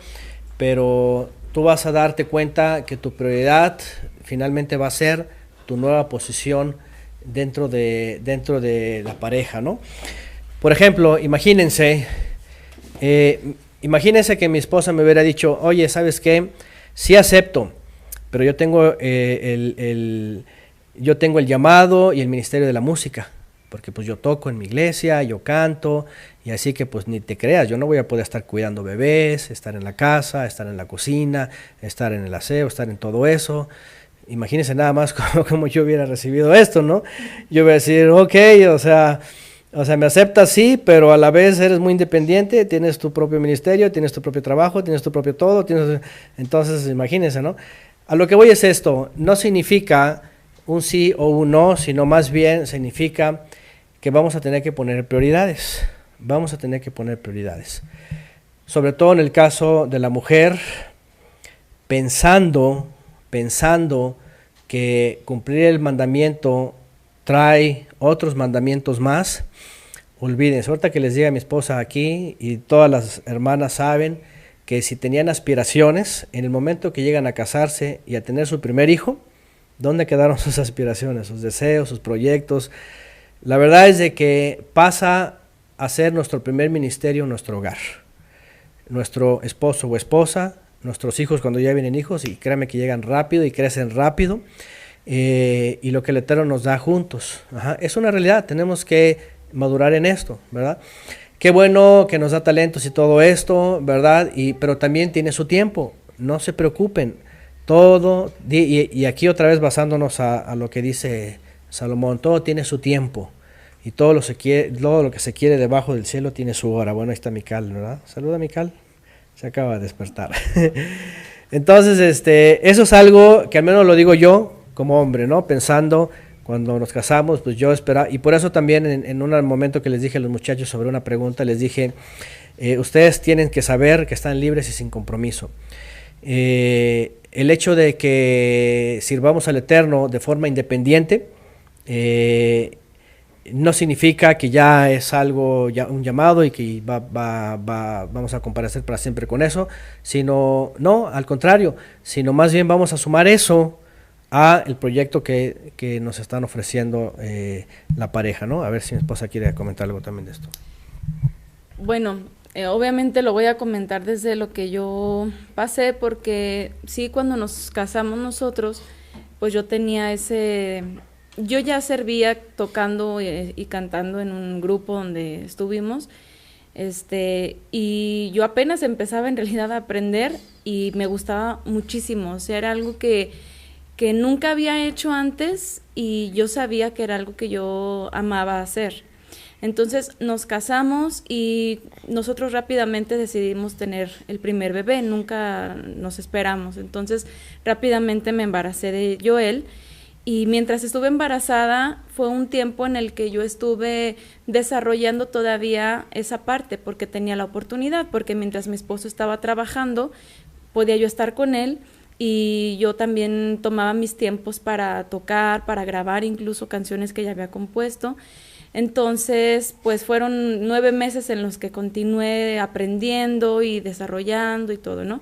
pero tú vas a darte cuenta que tu prioridad finalmente va a ser tu nueva posición dentro de la pareja, ¿no? Por ejemplo, imagínense que mi esposa me hubiera dicho, oye, ¿sabes qué? Sí acepto, pero yo tengo el llamado y el ministerio de la música, porque pues yo toco en mi iglesia, yo canto, y así que pues ni te creas, yo no voy a poder estar cuidando bebés, estar en la casa, estar en la cocina, estar en el aseo, estar en todo eso. Imagínense nada más como yo hubiera recibido esto, ¿no? Yo voy a decir, ok, o sea, me aceptas, sí, pero a la vez eres muy independiente, tienes tu propio ministerio, tienes tu propio trabajo, tienes tu propio todo, entonces imagínense, ¿no? A lo que voy es esto, no significa un sí o un no, sino más bien significa que vamos a tener que poner prioridades, sobre todo en el caso de la mujer, pensando que cumplir el mandamiento trae otros mandamientos más. Olvídense, ahorita que les diga a mi esposa aquí, y todas las hermanas saben que si tenían aspiraciones, en el momento que llegan a casarse y a tener su primer hijo, ¿dónde quedaron sus aspiraciones, sus deseos, sus proyectos? La verdad es de que pasa a ser nuestro primer ministerio nuestro hogar. Nuestro esposo o esposa, nuestros hijos cuando ya vienen hijos, y créanme que llegan rápido y crecen rápido, y lo que el Eterno nos da juntos. Es una realidad, tenemos que madurar en esto, ¿verdad? Qué bueno que nos da talentos y todo esto, ¿verdad? Pero también tiene su tiempo, no se preocupen. Todo, y aquí otra vez basándonos a lo que dice Salomón, todo tiene su tiempo, y todo lo que se quiere debajo del cielo tiene su hora. Bueno, ahí está Mical, ¿verdad? Saluda, Mical, se acaba de despertar. Entonces, eso es algo que al menos lo digo yo como hombre, ¿no? Pensando, cuando nos casamos, pues yo esperaba, y por eso también en un momento que les dije a los muchachos sobre una pregunta, les dije, ustedes tienen que saber que están libres y sin compromiso. El hecho de que sirvamos al Eterno de forma independiente no significa que ya es algo, ya un llamado y que vamos a comparecer para siempre con eso, sino, no, al contrario, sino más bien vamos a sumar eso a el proyecto que nos están ofreciendo la pareja, ¿no? A ver si mi esposa quiere comentar algo también de esto. Bueno, obviamente lo voy a comentar desde lo que yo pasé, porque sí, cuando nos casamos nosotros, pues yo tenía yo ya servía tocando y cantando en un grupo donde estuvimos, y yo apenas empezaba en realidad a aprender y me gustaba muchísimo, o sea, era algo que que nunca había hecho antes y yo sabía que era algo que yo amaba hacer. Entonces nos casamos y nosotros rápidamente decidimos tener el primer bebé, nunca nos esperamos. Entonces rápidamente me embaracé de Joel y mientras estuve embarazada fue un tiempo en el que yo estuve desarrollando todavía esa parte porque tenía la oportunidad, porque mientras mi esposo estaba trabajando podía yo estar con él y yo también tomaba mis tiempos para tocar, para grabar incluso canciones que ya había compuesto. Entonces, pues fueron 9 meses en los que continué aprendiendo y desarrollando y todo, ¿no?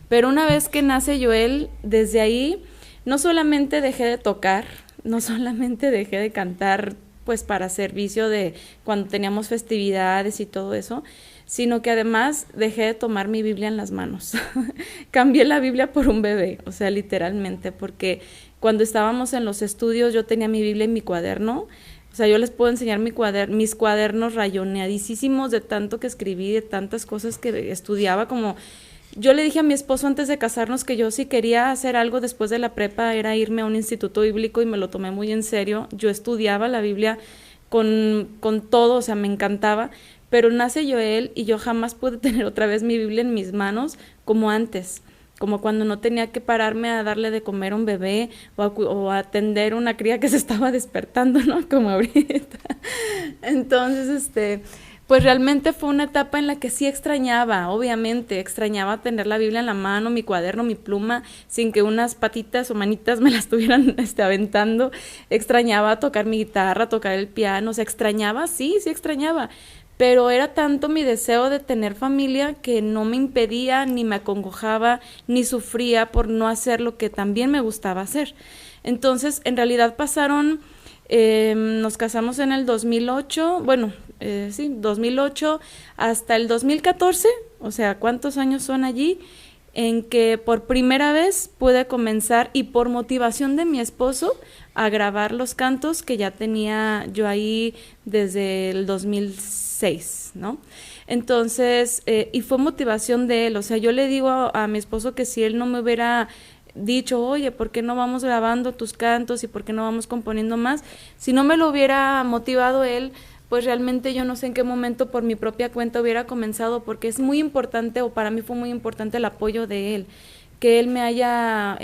Pero una vez que nace Joel, desde ahí no solamente dejé de tocar, no solamente dejé de cantar, pues para servicio de cuando teníamos festividades y todo eso, sino que además dejé de tomar mi Biblia en las manos. Cambié la Biblia por un bebé, o sea, literalmente, porque cuando estábamos en los estudios yo tenía mi Biblia en mi cuaderno. O sea, yo les puedo enseñar mis cuadernos rayoneadísimos de tanto que escribí, de tantas cosas que estudiaba. Como yo le dije a mi esposo antes de casarnos que yo si quería hacer algo después de la prepa era irme a un instituto bíblico y me lo tomé muy en serio. Yo estudiaba la Biblia con todo, o sea, me encantaba. Pero nace Joel y yo jamás pude tener otra vez mi Biblia en mis manos como antes. Como cuando no tenía que pararme a darle de comer a un bebé o a atender una cría que se estaba despertando, ¿no? Como ahorita. Entonces, pues realmente fue una etapa en la que sí extrañaba, obviamente, extrañaba tener la Biblia en la mano, mi cuaderno, mi pluma, sin que unas patitas o manitas me la estuvieran aventando. Extrañaba tocar mi guitarra, tocar el piano, o sea, extrañaba, sí extrañaba. Pero era tanto mi deseo de tener familia que no me impedía, ni me acongojaba, ni sufría por no hacer lo que también me gustaba hacer. Entonces, en realidad pasaron, nos casamos en el 2008, 2008 hasta el 2014, o sea, ¿cuántos años son allí? En que por primera vez pude comenzar, y por motivación de mi esposo, a grabar los cantos que ya tenía yo ahí desde el 2006, ¿no? Entonces, y fue motivación de él, o sea, yo le digo a mi esposo que si él no me hubiera dicho, oye, ¿por qué no vamos grabando tus cantos y por qué no vamos componiendo más? Si no me lo hubiera motivado él, pues realmente yo no sé en qué momento por mi propia cuenta hubiera comenzado, porque es muy importante, o para mí fue muy importante el apoyo de él, que él me haya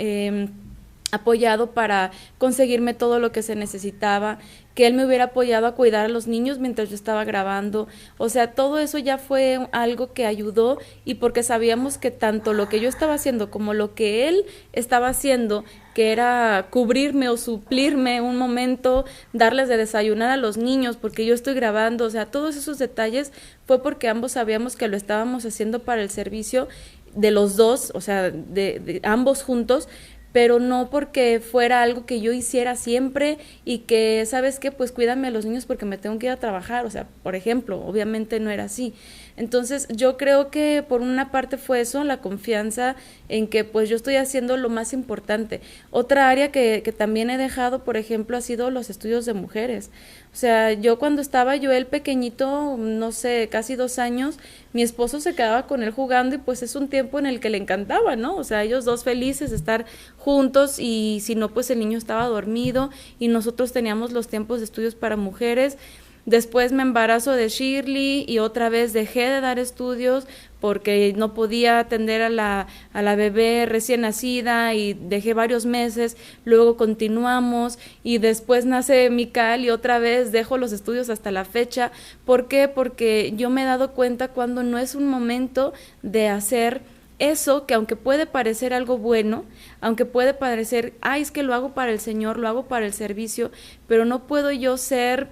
apoyado para conseguirme todo lo que se necesitaba, que él me hubiera apoyado a cuidar a los niños mientras yo estaba grabando. O sea, todo eso ya fue algo que ayudó, y porque sabíamos que tanto lo que yo estaba haciendo como lo que él estaba haciendo, que era cubrirme o suplirme un momento, darles de desayunar a los niños porque yo estoy grabando, o sea, todos esos detalles fue porque ambos sabíamos que lo estábamos haciendo para el servicio de los dos, o sea, de ambos juntos, pero no porque fuera algo que yo hiciera siempre y que, ¿sabes qué? Pues cuídame a los niños porque me tengo que ir a trabajar, o sea, por ejemplo, obviamente no era así. Entonces yo creo que por una parte fue eso, la confianza en que pues yo estoy haciendo lo más importante. Otra área que también he dejado, por ejemplo, ha sido los estudios de mujeres. O sea, yo cuando estaba Joel pequeñito, no sé, casi 2 años, mi esposo se quedaba con él jugando y pues es un tiempo en el que le encantaba, ¿no? O sea, ellos dos felices de estar juntos, y si no, pues el niño estaba dormido y nosotros teníamos los tiempos de estudios para mujeres. Después me embarazo de Shirley y otra vez dejé de dar estudios porque no podía atender a la bebé recién nacida y dejé varios meses, luego continuamos y después nace Mical y otra vez dejo los estudios hasta la fecha. ¿Por qué? Porque yo me he dado cuenta cuando no es un momento de hacer eso que aunque puede parecer algo bueno, aunque puede parecer, ay, es que lo hago para el Señor, lo hago para el servicio, pero no puedo yo ser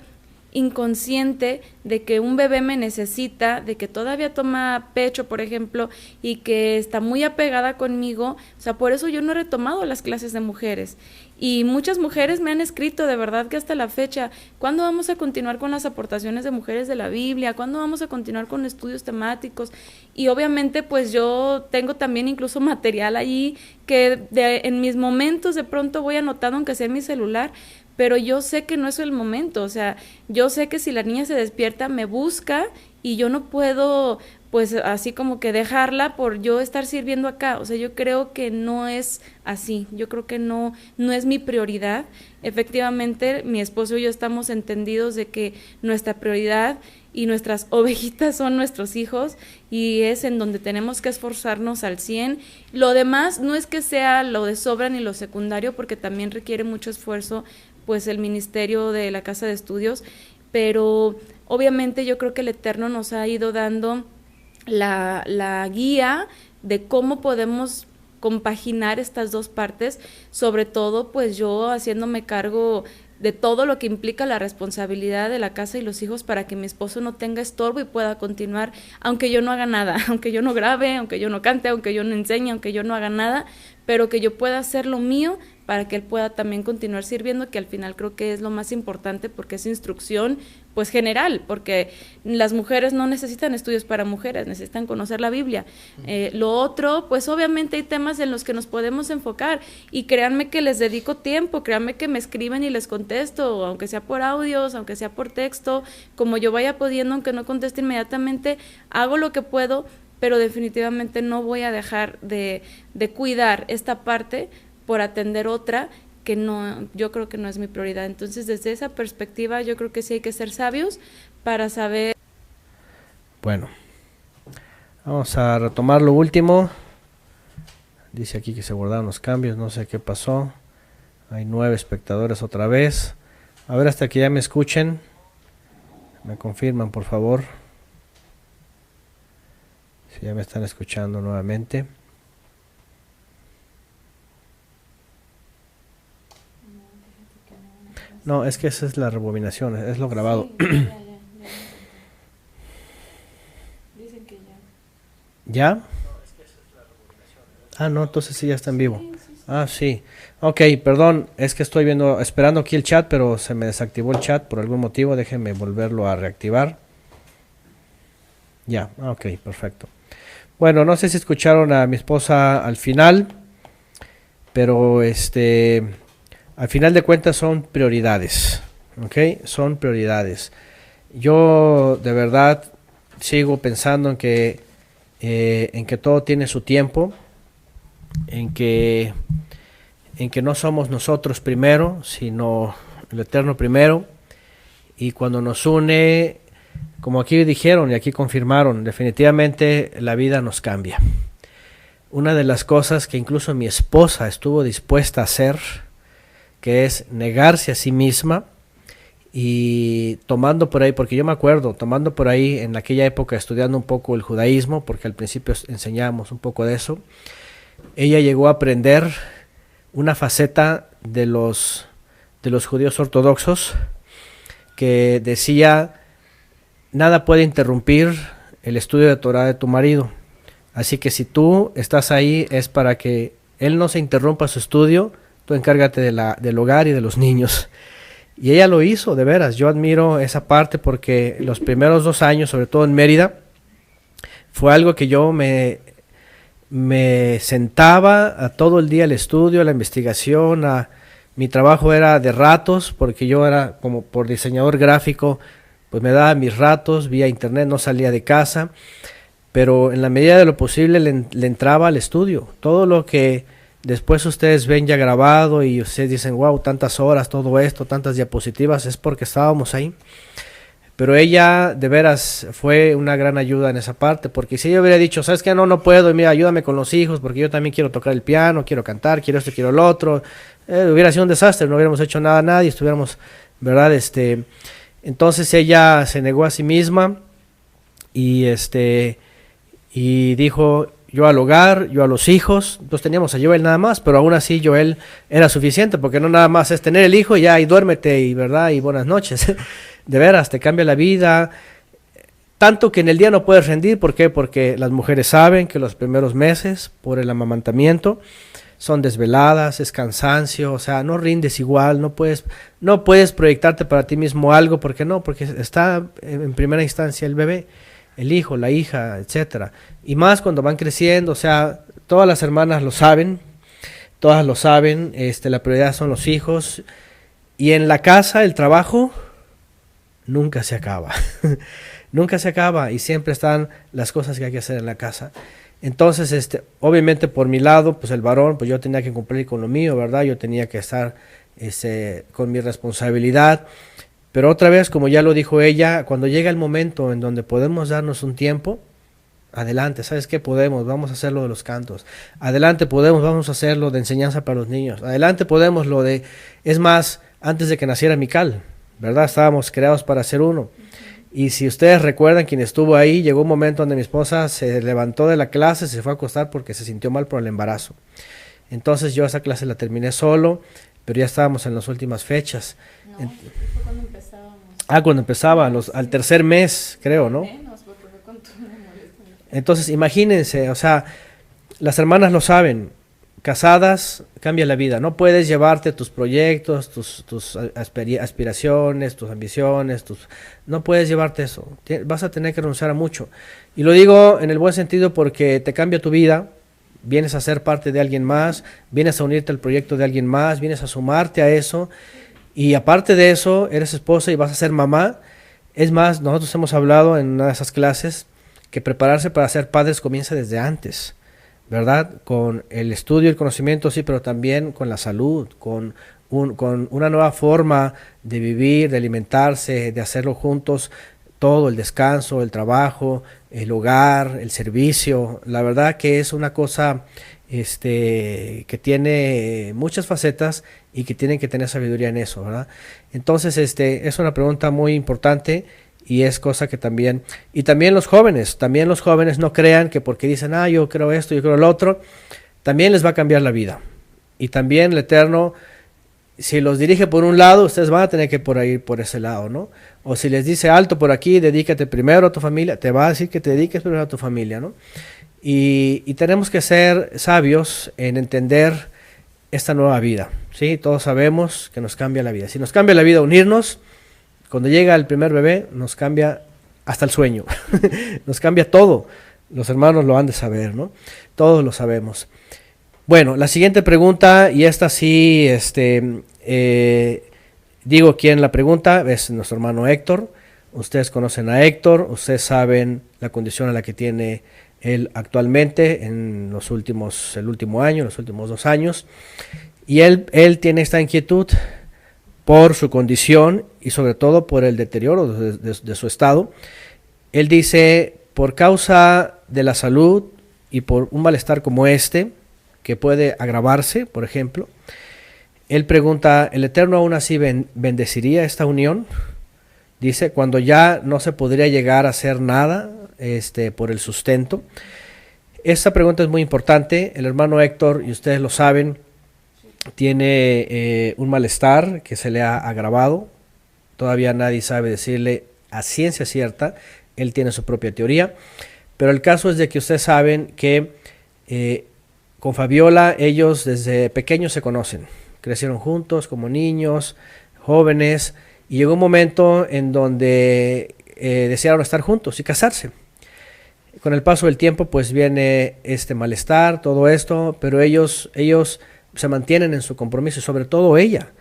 inconsciente de que un bebé me necesita, de que todavía toma pecho, por ejemplo, y que está muy apegada conmigo. O sea, por eso yo no he retomado las clases de mujeres. Y muchas mujeres me han escrito, de verdad que hasta la fecha, ¿cuándo vamos a continuar con las aportaciones de mujeres de la Biblia? ¿Cuándo vamos a continuar con estudios temáticos? Y obviamente pues yo tengo también incluso material allí que en mis momentos de pronto voy anotando, aunque sea en mi celular, pero yo sé que no es el momento, o sea, yo sé que si la niña se despierta me busca y yo no puedo pues así como que dejarla por yo estar sirviendo acá, o sea, yo creo que no es así, yo creo que no es mi prioridad. Efectivamente, mi esposo y yo estamos entendidos de que nuestra prioridad y nuestras ovejitas son nuestros hijos y es en donde tenemos que esforzarnos al 100. Lo demás no es que sea lo de sobra ni lo secundario, porque también requiere mucho esfuerzo pues el ministerio de la casa de estudios, pero obviamente yo creo que el Eterno nos ha ido dando la guía de cómo podemos compaginar estas dos partes, sobre todo pues yo haciéndome cargo de todo lo que implica la responsabilidad de la casa y los hijos para que mi esposo no tenga estorbo y pueda continuar, aunque yo no haga nada, aunque yo no grabe, aunque yo no cante, aunque yo no enseñe, aunque yo no haga nada, pero que yo pueda hacer lo mío para que él pueda también continuar sirviendo, que al final creo que es lo más importante porque es instrucción pues general, porque las mujeres no necesitan estudios para mujeres, necesitan conocer la Biblia. Lo otro, pues obviamente hay temas en los que nos podemos enfocar y créanme que les dedico tiempo, créanme que me escriben y les contesto, aunque sea por audios, aunque sea por texto, como yo vaya pudiendo, aunque no conteste inmediatamente, hago lo que puedo, pero definitivamente no voy a dejar de cuidar esta parte por atender otra que no, yo creo que no es mi prioridad. Entonces, desde esa perspectiva, yo creo que sí hay que ser sabios para saber. Bueno, vamos a retomar lo último. Dice aquí que se guardaron los cambios, no sé qué pasó. Hay 9 espectadores otra vez. A ver, hasta que ya me escuchen. Me confirman, por favor. Si ya me están escuchando nuevamente. No, es que esa es la rebobinación, es lo grabado. Sí, ya. Dicen que ya. ¿Ya? Ah, no, entonces sí ya está en vivo. Ah, sí. Ok, perdón, es que estoy viendo, esperando aquí el chat, pero se me desactivó el chat por algún motivo. Déjenme volverlo a reactivar. Ya, ok, perfecto. Bueno, no sé si escucharon a mi esposa al final, pero al final de cuentas son prioridades, ¿ok? Son prioridades. Yo de verdad sigo pensando en que todo tiene su tiempo, en que no somos nosotros primero, sino el Eterno primero, y cuando nos une, como aquí dijeron y aquí confirmaron, definitivamente la vida nos cambia. Una de las cosas que incluso mi esposa estuvo dispuesta a hacer, que es negarse a sí misma y tomando por ahí, porque yo me acuerdo, tomando por ahí en aquella época estudiando un poco el judaísmo, porque al principio enseñábamos un poco de eso, ella llegó a aprender una faceta de los judíos ortodoxos que decía: nada puede interrumpir el estudio de Torah de tu marido, así que si tú estás ahí es para que él no se interrumpa su estudio, tú encárgate del hogar y de los niños. Y ella lo hizo, de veras. Yo admiro esa parte porque los primeros 2 años, sobre todo en Mérida, fue algo que yo me sentaba a todo el día al estudio, a la investigación. Mi trabajo era de ratos, porque yo era como por diseñador gráfico, pues me daba mis ratos vía internet, no salía de casa, pero en la medida de lo posible le entraba al estudio. Todo lo que después ustedes ven ya grabado y ustedes dicen, wow, tantas horas, todo esto, tantas diapositivas, es porque estábamos ahí. Pero ella de veras fue una gran ayuda en esa parte, porque si ella hubiera dicho, ¿sabes qué? No puedo, mira, ayúdame con los hijos, porque yo también quiero tocar el piano, quiero cantar, quiero esto, quiero lo otro, hubiera sido un desastre, no hubiéramos hecho nada a nadie, estuviéramos, ¿verdad? Entonces ella se negó a sí misma y dijo, yo al hogar, yo a los hijos. Entonces teníamos a Joel nada más, pero aún así Joel era suficiente, porque no nada más es tener el hijo y ya, y duérmete, y verdad, y buenas noches. De veras, te cambia la vida, tanto que en el día no puedes rendir. ¿Por qué? Porque las mujeres saben que los primeros meses, por el amamantamiento, son desveladas, es cansancio, o sea, no rindes igual, no puedes proyectarte para ti mismo algo, porque está en primera instancia el bebé, el hijo, la hija, etcétera. Y más cuando van creciendo, o sea, todas las hermanas lo saben, la prioridad son los hijos. Y en la casa, el trabajo nunca se acaba. Nunca se acaba y siempre están las cosas que hay que hacer en la casa. Entonces, obviamente por mi lado, pues el varón, pues yo tenía que cumplir con lo mío, ¿verdad? Yo tenía que estar con mi responsabilidad. Pero otra vez, como ya lo dijo ella, cuando llega el momento en donde podemos darnos un tiempo, adelante, ¿sabes qué? Podemos, vamos a hacer lo de los cantos. Adelante, podemos, vamos a hacer lo de enseñanza para los niños. Adelante, podemos lo de... Es más, antes de que naciera Mical, ¿verdad? Estábamos creados para ser uno. Y si ustedes recuerdan, quien estuvo ahí, llegó un momento donde mi esposa se levantó de la clase, se fue a acostar porque se sintió mal por el embarazo. Entonces yo esa clase la terminé solo, pero ya estábamos en las últimas fechas. No, fue cuando empezábamos. Cuando empezaba, al tercer mes, creo, ¿no? Menos, porque fue con tu molestia. Entonces, imagínense, o sea, las hermanas lo saben, casadas cambia la vida, no puedes llevarte tus proyectos, tus aspiraciones, tus ambiciones, no puedes llevarte eso, vas a tener que renunciar a mucho. Y lo digo en el buen sentido porque te cambia tu vida, vienes a ser parte de alguien más, vienes a unirte al proyecto de alguien más, vienes a sumarte a eso, y aparte de eso, eres esposa y vas a ser mamá. Es más, nosotros hemos hablado en una de esas clases que prepararse para ser padres comienza desde antes, ¿verdad? Con el estudio y el conocimiento, sí, pero también con la salud, con una nueva forma de vivir, de alimentarse, de hacerlo juntos, todo, el descanso, el trabajo, el hogar, el servicio. La verdad que es una cosa que tiene muchas facetas y que tienen que tener sabiduría en eso, ¿verdad? Entonces, es una pregunta muy importante. Y es cosa que también, y también los jóvenes no crean que porque dicen, yo creo esto, yo creo lo otro, también les va a cambiar la vida. Y también el Eterno, si los dirige por un lado, ustedes van a tener que ir por ese lado, ¿no? O si les dice alto por aquí, dedícate primero a tu familia, te va a decir que te dediques primero a tu familia, ¿no? Y tenemos que ser sabios en entender esta nueva vida, ¿sí? Todos sabemos que nos cambia la vida. Si nos cambia la vida unirnos, cuando llega el primer bebé, nos cambia hasta el sueño, nos cambia todo. Los hermanos lo han de saber, ¿no? Todos lo sabemos. Bueno, la siguiente pregunta, y esta sí, digo quién la pregunta, es nuestro hermano Héctor. Ustedes conocen a Héctor, ustedes saben la condición a la que tiene él actualmente en el último año, los últimos 2 años. Y él tiene esta inquietud por su condición y sobre todo por el deterioro de su estado. Él dice, por causa de la salud y por un malestar como que puede agravarse, por ejemplo, él pregunta, ¿el Eterno aún así bendeciría esta unión? Dice, cuando ya no se podría llegar a hacer nada por el sustento. Esta pregunta es muy importante. El hermano Héctor, y ustedes lo saben, tiene un malestar que se le ha agravado. Todavía nadie sabe decirle a ciencia cierta. Él tiene su propia teoría. Pero el caso es de que ustedes saben que con Fabiola ellos desde pequeños se conocen. Crecieron juntos como niños, jóvenes. Y llegó un momento en donde desearon estar juntos y casarse. Con el paso del tiempo pues viene este malestar, todo esto. Pero ellos se mantienen en su compromiso, y sobre todo ella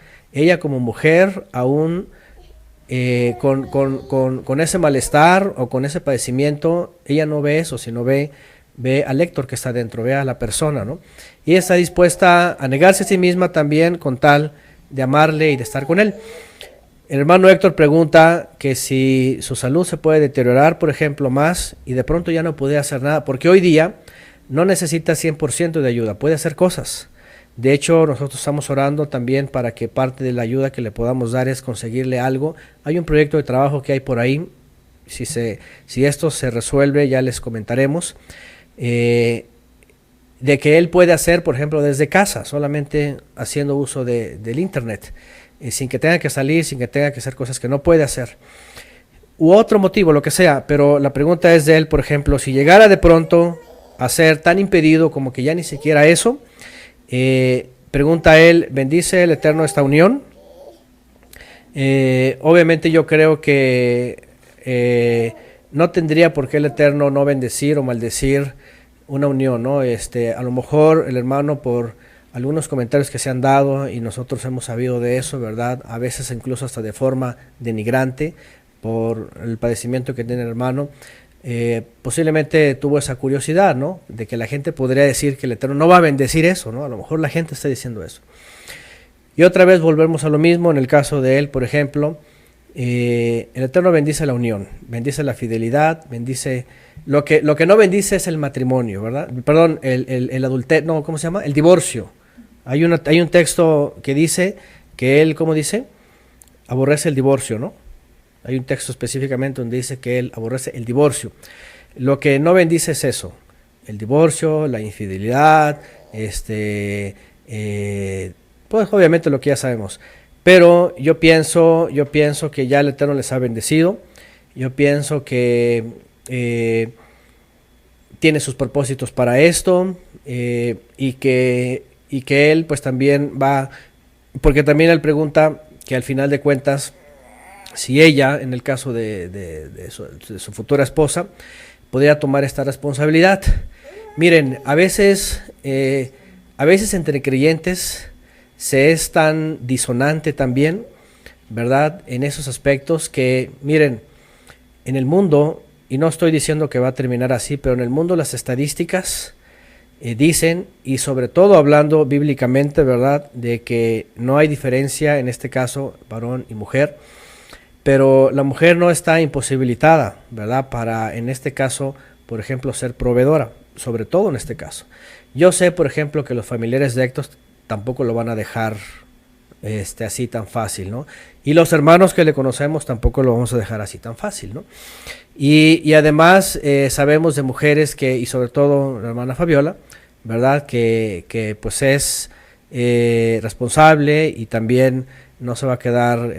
como mujer aún con ese malestar o con ese padecimiento, ella no ve eso, sino ve al Héctor que está dentro, ve a la persona, ¿no? Y ella está dispuesta a negarse a sí misma también con tal de amarle y de estar con él. El hermano Héctor pregunta que si su salud se puede deteriorar, por ejemplo, más, y de pronto ya no puede hacer nada, porque hoy día no necesita 100% de ayuda, puede hacer cosas. De hecho, nosotros estamos orando también para que parte de la ayuda que le podamos dar es conseguirle algo. Hay un proyecto de trabajo que hay por ahí. Si esto se resuelve, ya les comentaremos. De que él puede hacer, por ejemplo, desde casa, solamente haciendo uso del internet, sin que tenga que salir, sin que tenga que hacer cosas que no puede hacer. U otro motivo, lo que sea, pero la pregunta es de él, por ejemplo, si llegara de pronto a ser tan impedido como que ya ni siquiera eso, pregunta él, ¿bendice el Eterno esta unión? Obviamente yo creo que no tendría por qué el Eterno no bendecir o maldecir una unión, ¿no? A lo mejor el hermano por algunos comentarios que se han dado y nosotros hemos sabido de eso, ¿verdad? A veces incluso hasta de forma denigrante por el padecimiento que tiene el hermano. Posiblemente tuvo esa curiosidad, ¿no? De que la gente podría decir que el Eterno no va a bendecir eso, ¿no? A lo mejor la gente está diciendo eso. Y otra vez volvemos a lo mismo en el caso de él, por ejemplo. El Eterno bendice la unión, bendice la fidelidad, bendice... Lo que no bendice es el matrimonio, ¿verdad? Perdón, el adulterio, no, ¿cómo se llama? El divorcio. Hay un texto que dice que él, ¿cómo dice? Aborrece el divorcio, ¿no? Hay un texto específicamente donde dice que él aborrece el divorcio. Lo que no bendice es eso, el divorcio, la infidelidad, pues obviamente lo que ya sabemos. Pero yo pienso que ya el Eterno les ha bendecido. Yo pienso que tiene sus propósitos para esto, y que él pues también va, porque también él pregunta que al final de cuentas, si ella, en el caso de su futura esposa, podría tomar esta responsabilidad. Miren, a veces entre creyentes se es tan disonante también, ¿verdad? En esos aspectos que, miren, en el mundo, y no estoy diciendo que va a terminar así, pero en el mundo las estadísticas dicen, y sobre todo hablando bíblicamente, ¿verdad?, de que no hay diferencia, en este caso, varón y mujer, pero la mujer no está imposibilitada, ¿verdad?, para, en este caso, por ejemplo, ser proveedora, sobre todo en este caso. Yo sé, por ejemplo, que los familiares directos tampoco lo van a dejar así tan fácil, ¿no? Y los hermanos que le conocemos tampoco lo vamos a dejar así tan fácil, ¿no? Y además sabemos de mujeres que, y sobre todo la hermana Fabiola, ¿verdad?, que pues es responsable y también no se va a quedar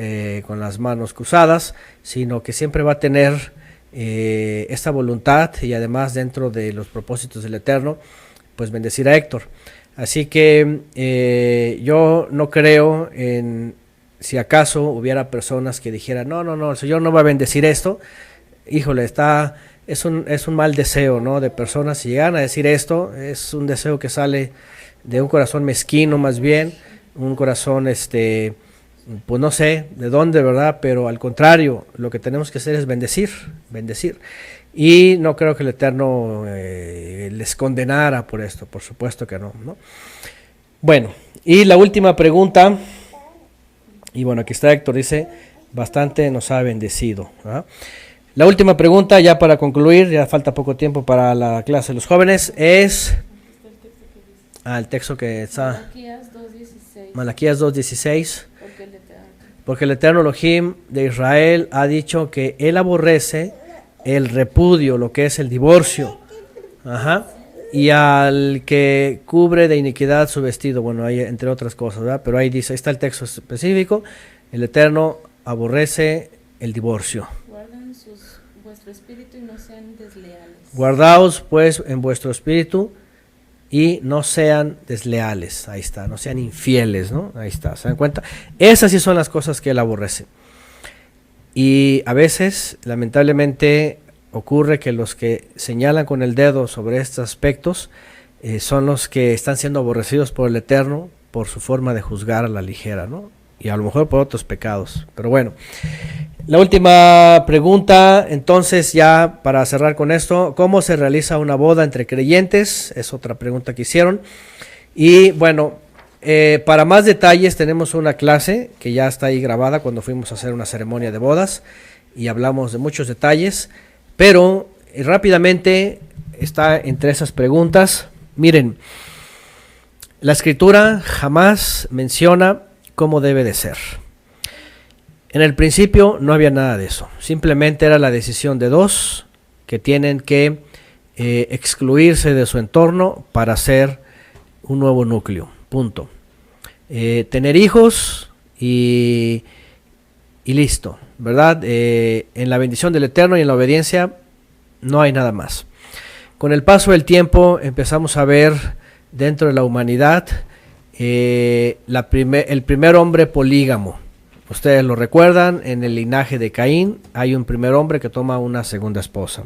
con las manos cruzadas, sino que siempre va a tener esta voluntad, y además dentro de los propósitos del Eterno, pues bendecir a Héctor. Así que yo no creo en, si acaso hubiera personas que dijeran, no, el Señor no va a bendecir esto, híjole, es un mal deseo, ¿no?, de personas. Si llegan a decir esto, es un deseo que sale de un corazón mezquino, más bien, un corazón, pues no sé de dónde, ¿verdad? Pero al contrario, lo que tenemos que hacer es bendecir. Y no creo que el Eterno les condenara por esto, por supuesto que no, ¿no? Bueno, y la última pregunta, y bueno, aquí está Héctor, dice, bastante nos ha bendecido, ¿verdad? La última pregunta, ya para concluir, ya falta poco tiempo para la clase de los jóvenes, es... el texto que está... Malaquías 2:16. Porque el Eterno Elohim de Israel ha dicho que él aborrece el repudio, lo que es el divorcio. Y al que cubre de iniquidad su vestido, bueno, hay entre otras cosas, ¿verdad? Pero ahí dice, ahí está el texto específico, el Eterno aborrece el divorcio. Guarden vuestro espíritu y no sean desleales. Guardaos pues en vuestro espíritu y no sean desleales, ahí está, no sean infieles, ¿no? Ahí está, ¿se dan cuenta? Esas sí son las cosas que él aborrece. Y a veces, lamentablemente, ocurre que los que señalan con el dedo sobre estos aspectos son los que están siendo aborrecidos por el Eterno por su forma de juzgar a la ligera, ¿no? Y a lo mejor por otros pecados. Pero bueno, la última pregunta, entonces, ya para cerrar con esto, ¿cómo se realiza una boda entre creyentes? Es otra pregunta que hicieron. Y bueno, para más detalles tenemos una clase que ya está ahí grabada cuando fuimos a hacer una ceremonia de bodas y hablamos de muchos detalles, pero rápidamente está entre esas preguntas. Miren, la Escritura jamás menciona cómo debe de ser. En el principio no había nada de eso, simplemente era la decisión de dos que tienen que excluirse de su entorno para hacer un nuevo núcleo, punto. Tener hijos y listo, ¿verdad? En la bendición del Eterno y en la obediencia no hay nada más. Con el paso del tiempo empezamos a ver dentro de la humanidad el primer hombre polígamo. Ustedes lo recuerdan, en el linaje de Caín hay un primer hombre que toma una segunda esposa.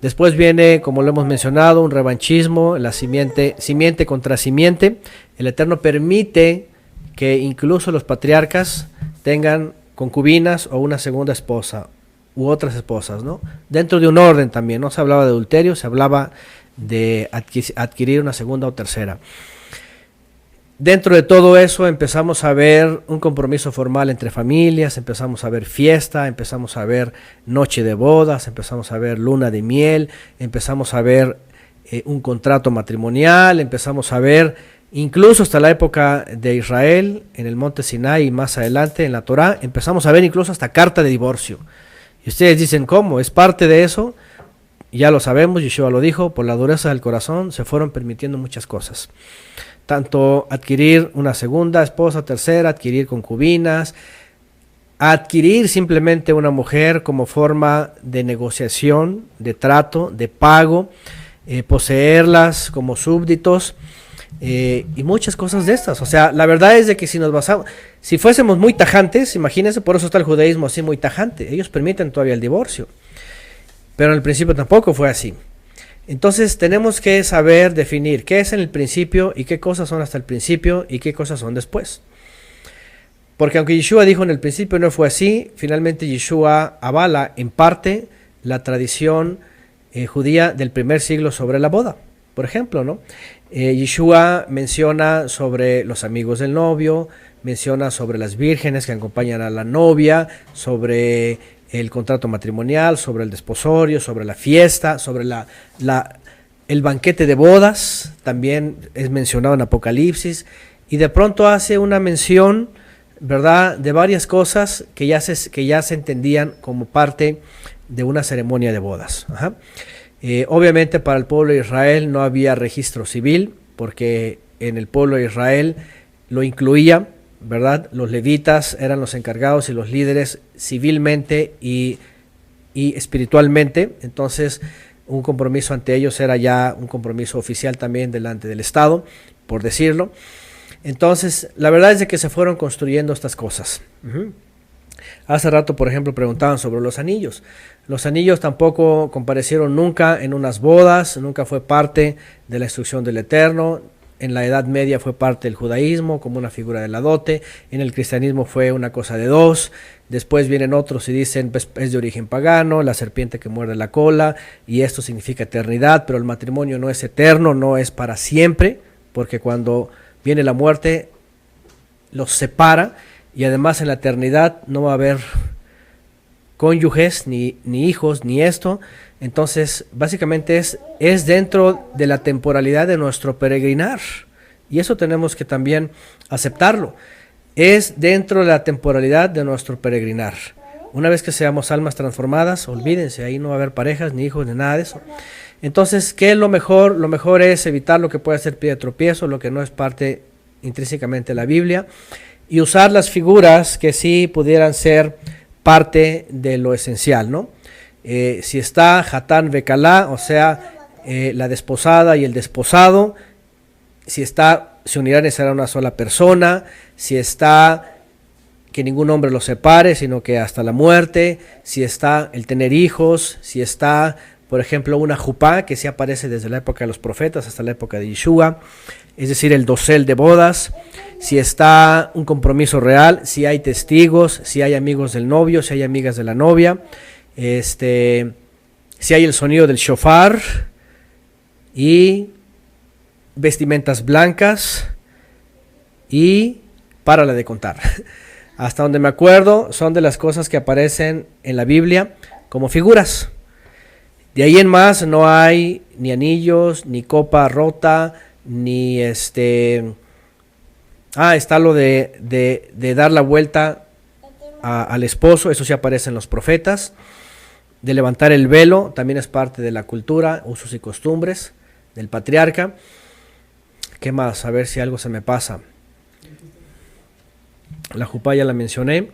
Después viene, como lo hemos mencionado, un revanchismo, la simiente contra simiente. El Eterno permite que incluso los patriarcas tengan concubinas o una segunda esposa u otras esposas, ¿no? Dentro de un orden también, no se hablaba de adulterio, se hablaba de adquirir una segunda o tercera. Dentro de todo eso empezamos a ver un compromiso formal entre familias, empezamos a ver fiesta, empezamos a ver noche de bodas, empezamos a ver luna de miel, empezamos a ver un contrato matrimonial, empezamos a ver incluso hasta la época de Israel en el monte Sinai y más adelante en la Torá, empezamos a ver incluso hasta carta de divorcio. Y ustedes dicen, ¿cómo? ¿Es parte de eso? Ya lo sabemos, Yeshua lo dijo, por la dureza del corazón se fueron permitiendo muchas cosas. Tanto adquirir una segunda esposa, tercera, adquirir concubinas, adquirir simplemente una mujer como forma de negociación, de trato, de pago, poseerlas como súbditos y muchas cosas de estas. O sea, la verdad es de que si fuésemos muy tajantes, imagínense, por eso está el judaísmo así muy tajante, ellos permiten todavía el divorcio, pero en el principio tampoco fue así. Entonces tenemos que saber definir qué es en el principio y qué cosas son hasta el principio y qué cosas son después. Porque aunque Yeshua dijo en el principio no fue así, finalmente Yeshua avala en parte la tradición judía del primer siglo sobre la boda. Por ejemplo, ¿no? Yeshua menciona sobre los amigos del novio, menciona sobre las vírgenes que acompañan a la novia, sobre el contrato matrimonial, sobre el desposorio, sobre la fiesta, sobre el banquete de bodas, también es mencionado en Apocalipsis, y de pronto hace una mención, ¿verdad?, de varias cosas que ya se entendían como parte de una ceremonia de bodas. Ajá. Obviamente para el pueblo de Israel no había registro civil, porque en el pueblo de Israel lo incluía, ¿verdad? Los levitas eran los encargados y los líderes civilmente y espiritualmente. Entonces un compromiso ante ellos era ya un compromiso oficial también delante del Estado, por decirlo. Entonces la verdad es de que se fueron construyendo estas cosas. Hace rato, por ejemplo, preguntaban sobre los anillos. Los anillos tampoco comparecieron nunca en unas bodas, nunca fue parte de la instrucción del Eterno. En la Edad Media fue parte del judaísmo como una figura de la dote, en el cristianismo fue una cosa de dos, después vienen otros y dicen pues, es de origen pagano, la serpiente que muerde la cola, y esto significa eternidad, pero el matrimonio no es eterno, no es para siempre, porque cuando viene la muerte los separa, y además en la eternidad no va a haber cónyuges, ni hijos, ni esto. Entonces, básicamente es dentro de la temporalidad de nuestro peregrinar. Y eso tenemos que también aceptarlo. Es dentro de la temporalidad de nuestro peregrinar. Una vez que seamos almas transformadas, olvídense, ahí no va a haber parejas, ni hijos, ni nada de eso. Entonces, ¿qué es lo mejor? Lo mejor es evitar lo que puede ser pie de tropiezo, lo que no es parte intrínsecamente de la Biblia, y usar las figuras que sí pudieran ser parte de lo esencial, ¿no? Si está Hatán Bekalá, o sea, la desposada y el desposado, si se unirán y será una sola persona, si está que ningún hombre los separe, sino que hasta la muerte, si está el tener hijos, si está, por ejemplo, una jupá, que sí aparece desde la época de los profetas hasta la época de Yeshua, es decir, el dosel de bodas, si está un compromiso real, si hay testigos, si hay amigos del novio, si hay amigas de la novia, si hay el sonido del shofar y vestimentas blancas y párale de contar. Hasta donde me acuerdo son de las cosas que aparecen en la Biblia como figuras. De ahí en más no hay ni anillos, ni copa rota, ni está lo de dar la vuelta al esposo, eso sí aparece en los profetas. De levantar el velo también es parte de la cultura, usos y costumbres del patriarca. ¿Qué más? A ver si algo se me pasa. La jupá ya la mencioné.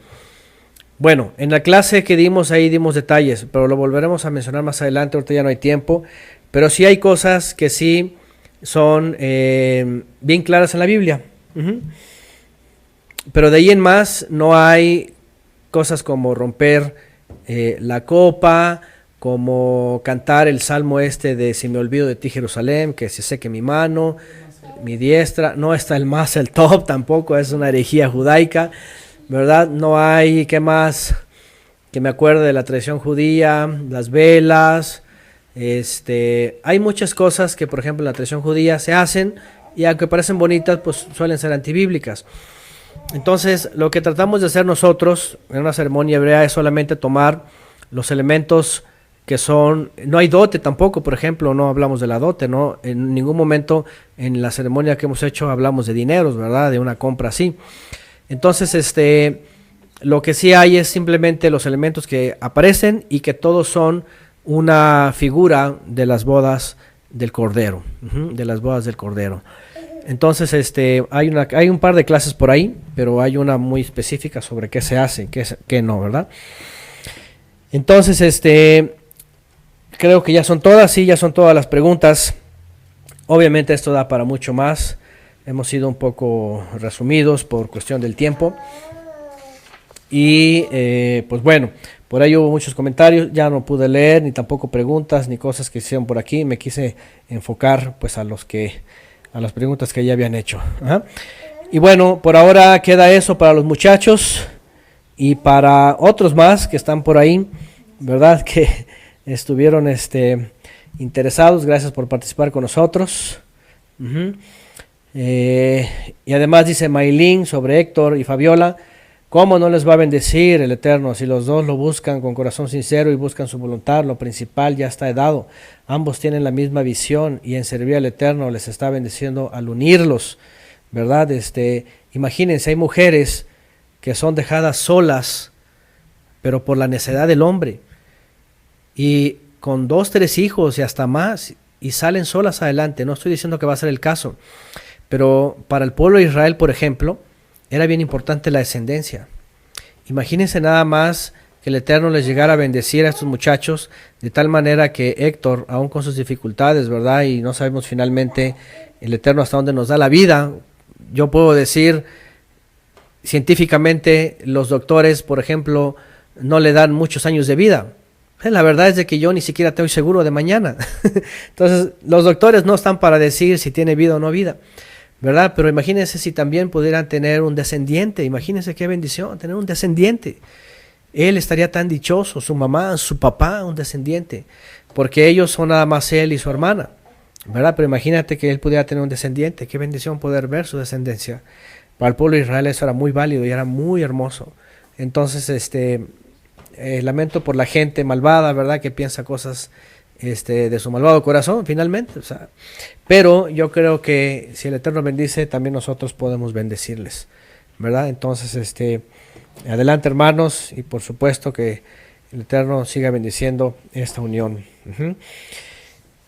Bueno, en la clase que dimos ahí dimos detalles, pero lo volveremos a mencionar más adelante, ahorita ya no hay tiempo. Pero sí hay cosas que sí son bien claras en la Biblia. Pero de ahí en más no hay cosas como romper la copa como cantar el salmo de si me olvido de ti Jerusalén, que se seque mi mano, mi diestra. No está el top tampoco, es una herejía judaica, ¿verdad? No hay, ¿qué más? Que me acuerde de la tradición judía, las velas. Hay muchas cosas que, por ejemplo, en la tradición judía se hacen y aunque parecen bonitas, pues suelen ser antibíblicas. Entonces, lo que tratamos de hacer nosotros en una ceremonia hebrea es solamente tomar los elementos que son, no hay dote tampoco, por ejemplo, no hablamos de la dote, ¿no? En ningún momento en la ceremonia que hemos hecho hablamos de dineros, ¿verdad? De una compra así. Entonces, lo que sí hay es simplemente los elementos que aparecen y que todos son una figura de las bodas del Cordero, de las bodas del Cordero. Entonces, hay un par de clases por ahí, pero hay una muy específica sobre qué se hace, qué no, ¿verdad? Entonces, creo que ya son todas las preguntas. Obviamente esto da para mucho más. Hemos sido un poco resumidos por cuestión del tiempo. Y pues bueno, por ahí hubo muchos comentarios. Ya no pude leer, ni tampoco preguntas, ni cosas que hicieron por aquí. Me quise enfocar pues a las preguntas que ya habían hecho. Ajá. Y bueno, por ahora queda eso para los muchachos. Y para otros más que están por ahí, ¿verdad? Que estuvieron interesados, gracias por participar con nosotros. Y además dice Maylin sobre Héctor y Fabiola, ¿cómo no les va a bendecir el Eterno si los dos lo buscan con corazón sincero y buscan su voluntad? Lo principal ya está dado, ambos tienen la misma visión y en servir al Eterno les está bendiciendo al unirlos, ¿verdad? Imagínense, hay mujeres que son dejadas solas, pero por la necedad del hombre, y con 2, 3 hijos y hasta más, y salen solas adelante. No estoy diciendo que va a ser el caso, pero para el pueblo de Israel, por ejemplo, era bien importante la descendencia. Imagínense nada más que el Eterno les llegara a bendecir a estos muchachos, de tal manera que Héctor, aún con sus dificultades, ¿verdad? Y no sabemos finalmente el Eterno hasta dónde nos da la vida. Yo puedo decir, científicamente, los doctores, por ejemplo, no le dan muchos años de vida. La verdad es de que yo ni siquiera estoy seguro de mañana. Entonces, los doctores no están para decir si tiene vida o no vida, ¿verdad? Pero imagínense si también pudieran tener un descendiente. Imagínense qué bendición tener un descendiente. Él estaría tan dichoso, su mamá, su papá, un descendiente, porque ellos son nada más él y su hermana, ¿verdad? Pero imagínate que él pudiera tener un descendiente. Qué bendición poder ver su descendencia. Para el pueblo de Israel eso era muy válido y era muy hermoso. Entonces, lamento por la gente malvada, ¿verdad? Que piensa cosas de su malvado corazón, finalmente. O sea, pero yo creo que si el Eterno bendice, también nosotros podemos bendecirles, ¿verdad? Entonces, adelante, hermanos, y por supuesto que el Eterno siga bendiciendo esta unión.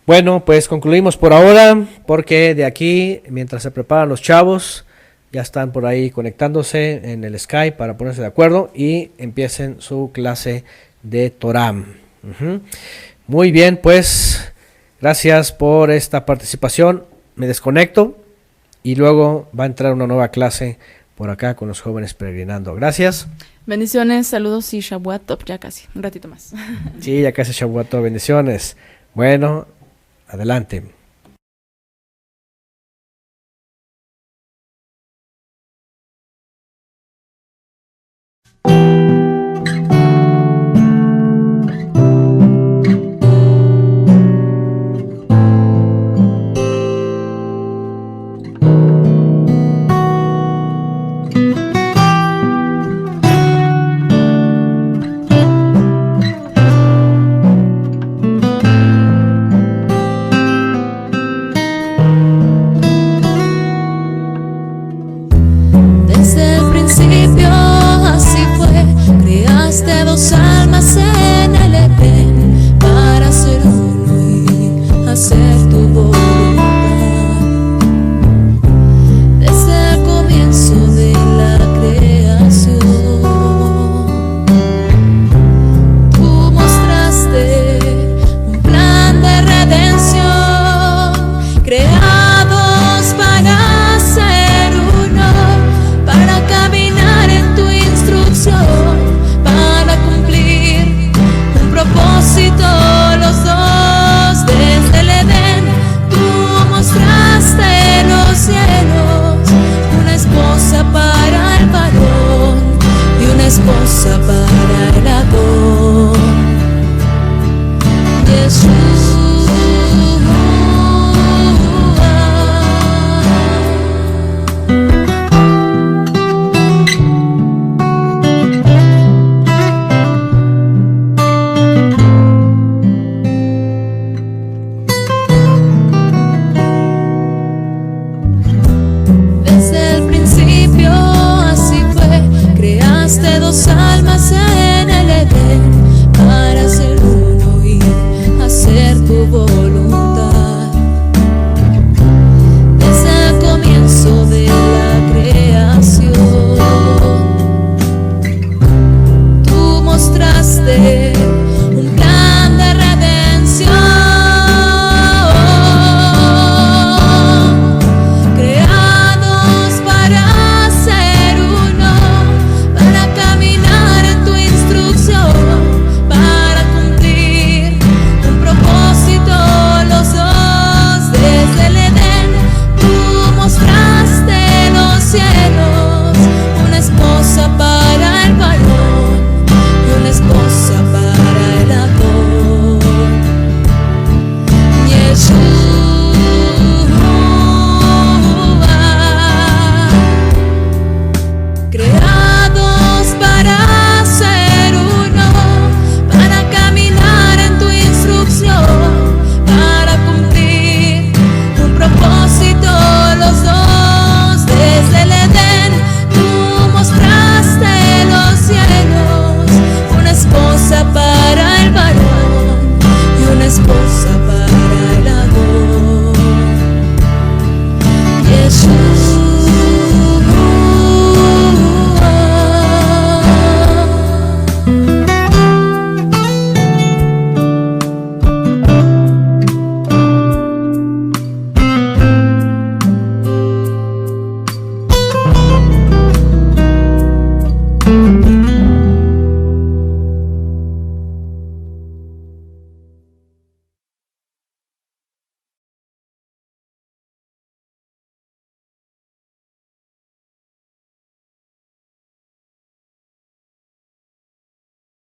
Bueno, pues concluimos por ahora, porque de aquí, mientras se preparan los chavos, ya están por ahí conectándose en el Skype para ponerse de acuerdo y empiecen su clase de Torah. Muy bien, pues gracias por esta participación. Me desconecto y luego va a entrar una nueva clase por acá con los jóvenes peregrinando. Gracias. Bendiciones, saludos y Shavuot Tov, ya casi, un ratito más. Sí, ya casi Shavuot Tov, bendiciones. Bueno, adelante.